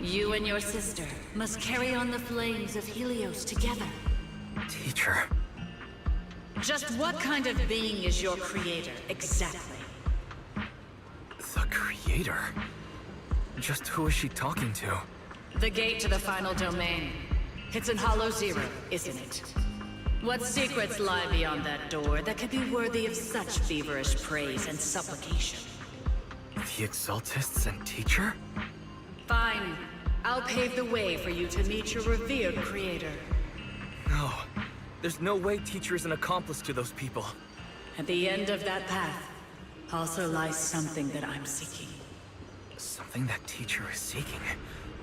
Speaker 21: You and your sister must carry on the flames of Helios together.
Speaker 4: Teacher.
Speaker 21: Just what kind of being is your creator, exactly?
Speaker 4: The creator? Just who is she talking to?
Speaker 21: The gate to the final domain. It's in Hollow Zero, isn't it? What secrets lie beyond that door that could be worthy of such feverish praise and supplication?
Speaker 4: The Exaltists and Teacher?
Speaker 21: Fine. I'll pave the way for you to meet your revered creator.
Speaker 4: No. There's no way Teacher is an accomplice to those people.
Speaker 21: At the end of that path also lies something that I'm seeking.
Speaker 4: Something that Teacher is seeking?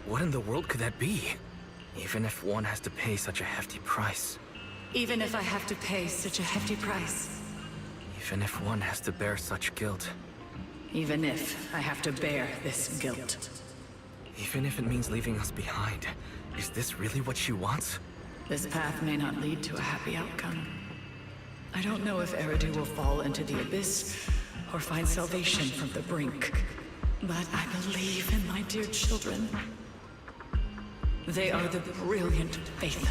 Speaker 4: What in the world could that be? Even if one has to pay such a hefty price.
Speaker 21: Even if I have to pay such a hefty price.
Speaker 4: Even if one has to bear such guilt.
Speaker 21: Even if I have to bear this guilt.
Speaker 4: Even if it means leaving us behind. Is this really what she wants?
Speaker 21: This path may not lead to a happy outcome. I don't know if Eridu will fall into the abyss or find salvation from the brink, but I believe in my dear children. They are the brilliant Faithen.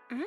Speaker 2: Hmm?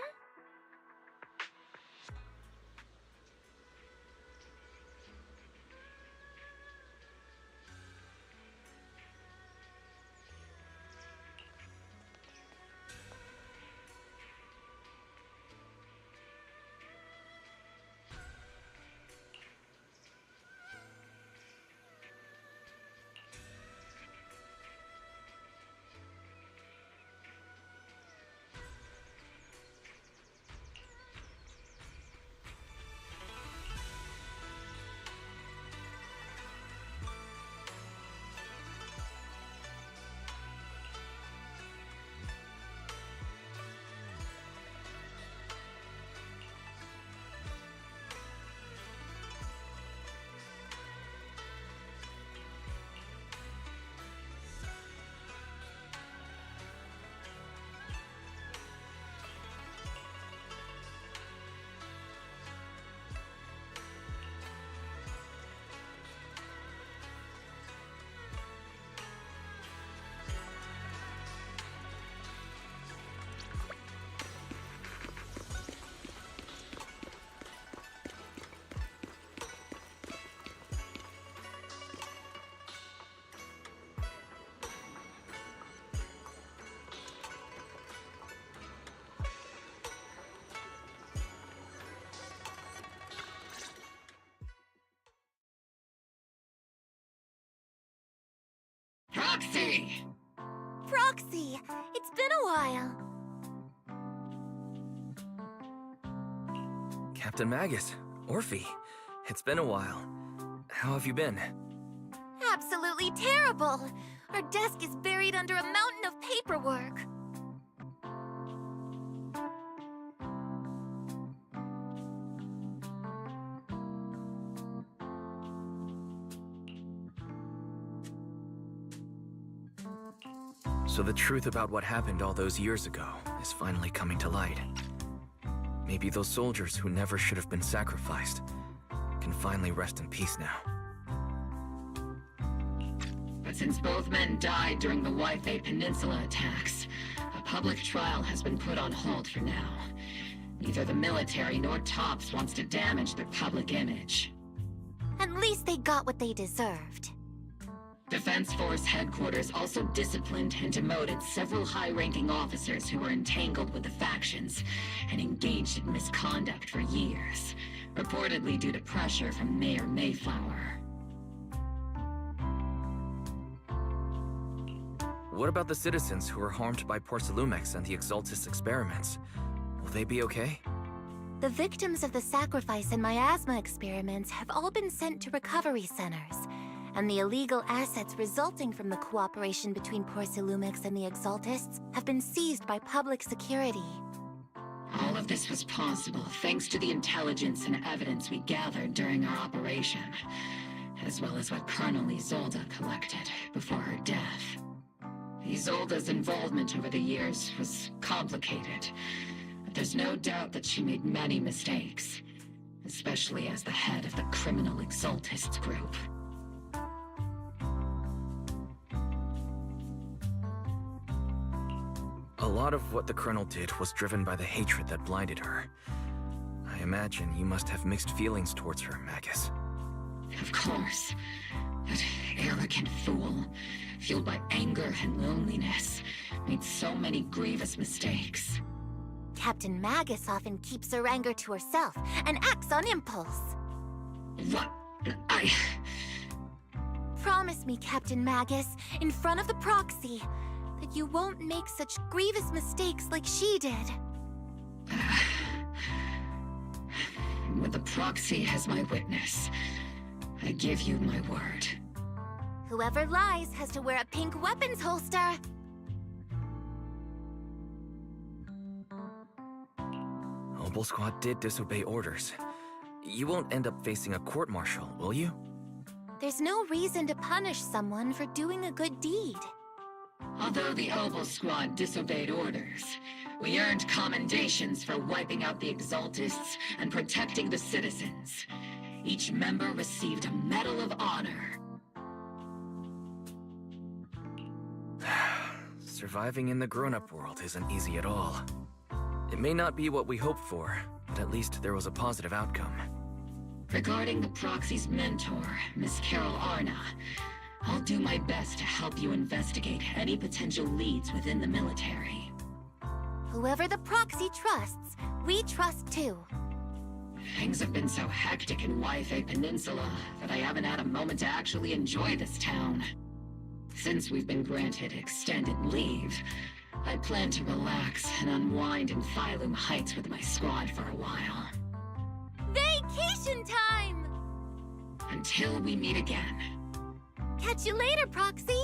Speaker 3: Proxy!
Speaker 2: Proxy! It's been a while.
Speaker 4: Captain Magus, Orphe, it's been a while. How have you been?
Speaker 2: Absolutely terrible! Our desk is buried under a mountain of paperwork.
Speaker 4: So the truth about what happened all those years ago is finally coming to light. Maybe those soldiers who never should have been sacrificed can finally rest in peace now.
Speaker 3: But since both men died during the Waifei Peninsula attacks, a public trial has been put on hold for now. Neither the military nor TOPS wants to damage their public image.
Speaker 2: At least they got what they deserved.
Speaker 3: Defense Force Headquarters also disciplined and demoted several high-ranking officers who were entangled with the factions and engaged in misconduct for years, reportedly due to pressure from Mayor Mayflower.
Speaker 4: What about the citizens who were harmed by Porcelumex and the Exaltis experiments? Will they be okay?
Speaker 2: The victims of the sacrifice and miasma experiments have all been sent to recovery centers, and the illegal assets resulting from the cooperation between Porcelumex and the Exaltists have been seized by public security.
Speaker 3: All of this was possible thanks to the intelligence and evidence we gathered during our operation, as well as what Colonel Isolde collected before her death. Isolde's involvement over the years was complicated, but there's no doubt that she made many mistakes, especially as the head of the criminal Exaltists group.
Speaker 4: A lot of what the Colonel did was driven by the hatred that blinded her. I imagine you must have mixed feelings towards her, Magus.
Speaker 3: Of course. That arrogant fool. fueled by anger and loneliness, made so many grievous mistakes.
Speaker 2: Captain Magus often keeps her anger to herself and acts on impulse.
Speaker 3: What?
Speaker 2: Promise me, Captain Magus, in front of the proxy, that you won't make such grievous mistakes like she did.
Speaker 3: With the proxy as my witness, I give you my word.
Speaker 2: Whoever lies has to wear a pink weapons holster.
Speaker 4: Obel Squad did disobey orders. You won't end up facing a court-martial, will you?
Speaker 2: There's no reason to punish someone for doing a good deed.
Speaker 3: Although the Obel Squad disobeyed orders, we earned commendations for wiping out the Exaltists and protecting the citizens. Each member received a Medal of Honor.
Speaker 4: Surviving in the grown-up world isn't easy at all. It may not be what we hoped for, but at least there was a positive outcome.
Speaker 3: Regarding the proxy's mentor, Miss Carol Arna, I'll do my best to help you investigate any potential leads within the military.
Speaker 2: Whoever the proxy trusts, we trust too.
Speaker 3: Things have been so hectic in Waifei Peninsula that I haven't had a moment to actually enjoy this town. Since we've been granted extended leave, I plan to relax and unwind in Phylum Heights with my squad for a while.
Speaker 2: Vacation time!
Speaker 3: Until we meet again.
Speaker 2: Catch you later, Proxy!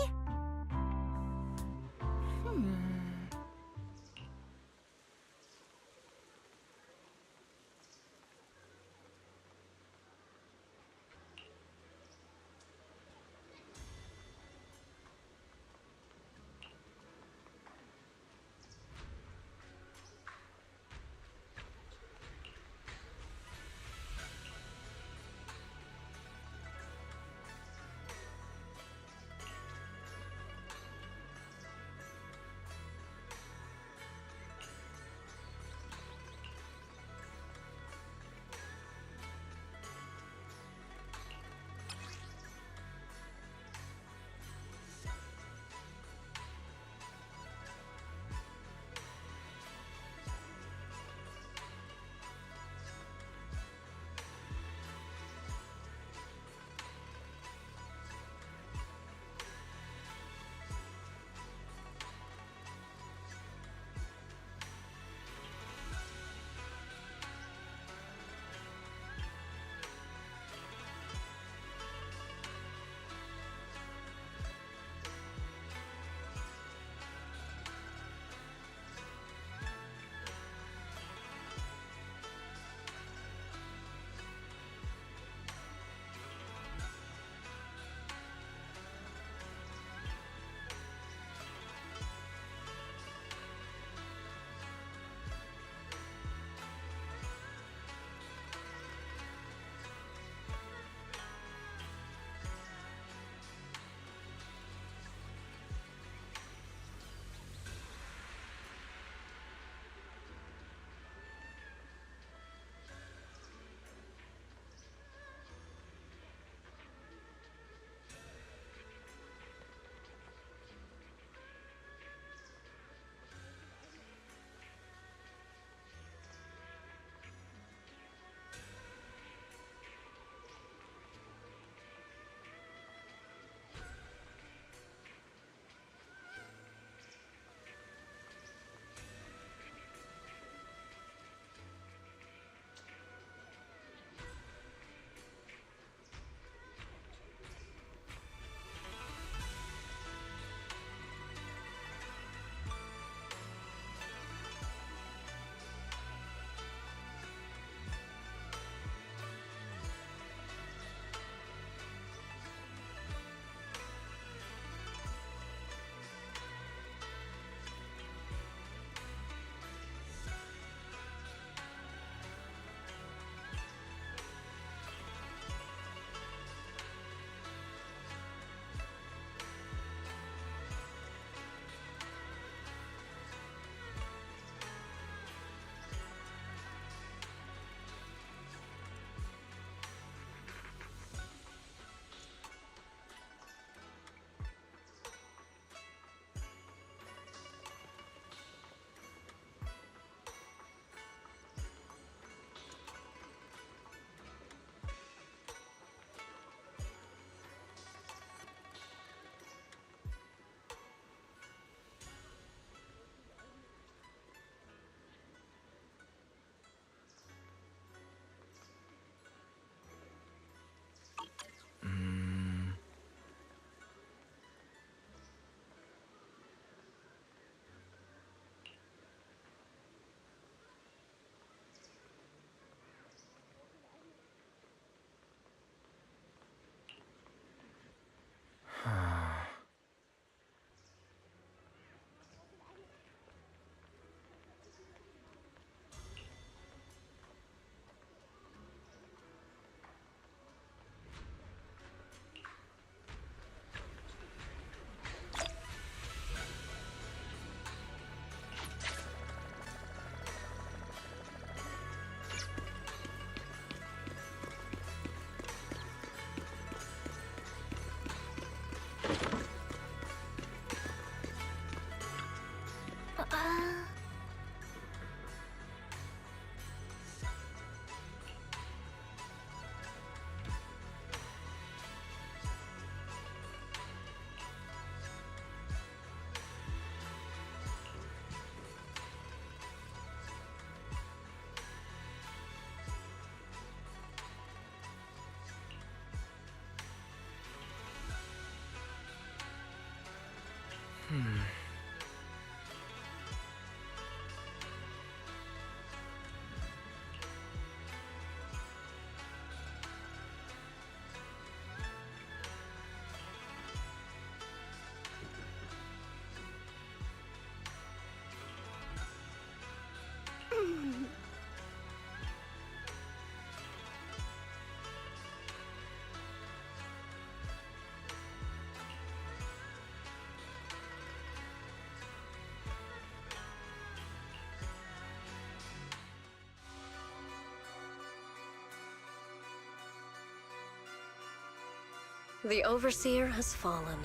Speaker 8: The Overseer has fallen.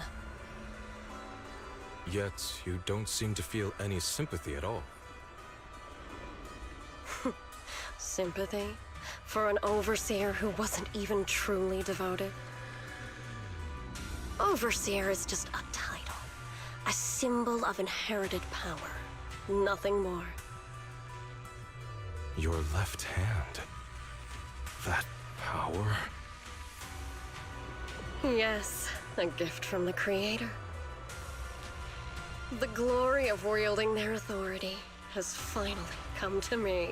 Speaker 19: Yet, you don't seem to feel any sympathy at all.
Speaker 8: Sympathy? For an Overseer who wasn't even truly devoted? Overseer is just a title. A symbol of inherited power. Nothing more.
Speaker 19: Your left hand. That power?
Speaker 8: Yes, a gift from the Creator. The glory of wielding their authority has finally come to me.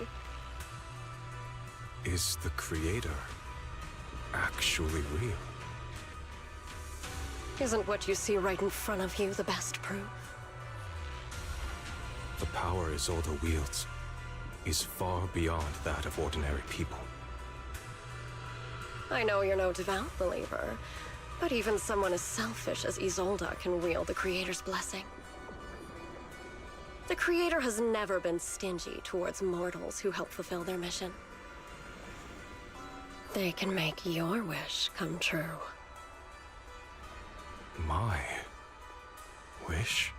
Speaker 19: Is the Creator actually real?
Speaker 8: Isn't what you see right in front of you the best proof?
Speaker 19: The power Isolde wields is far beyond that of ordinary people.
Speaker 8: I know you're no devout believer, but even someone as selfish as Isolde can wield the Creator's blessing. The Creator has never been stingy towards mortals who help fulfill their mission. They can make your wish come true.
Speaker 19: My wish?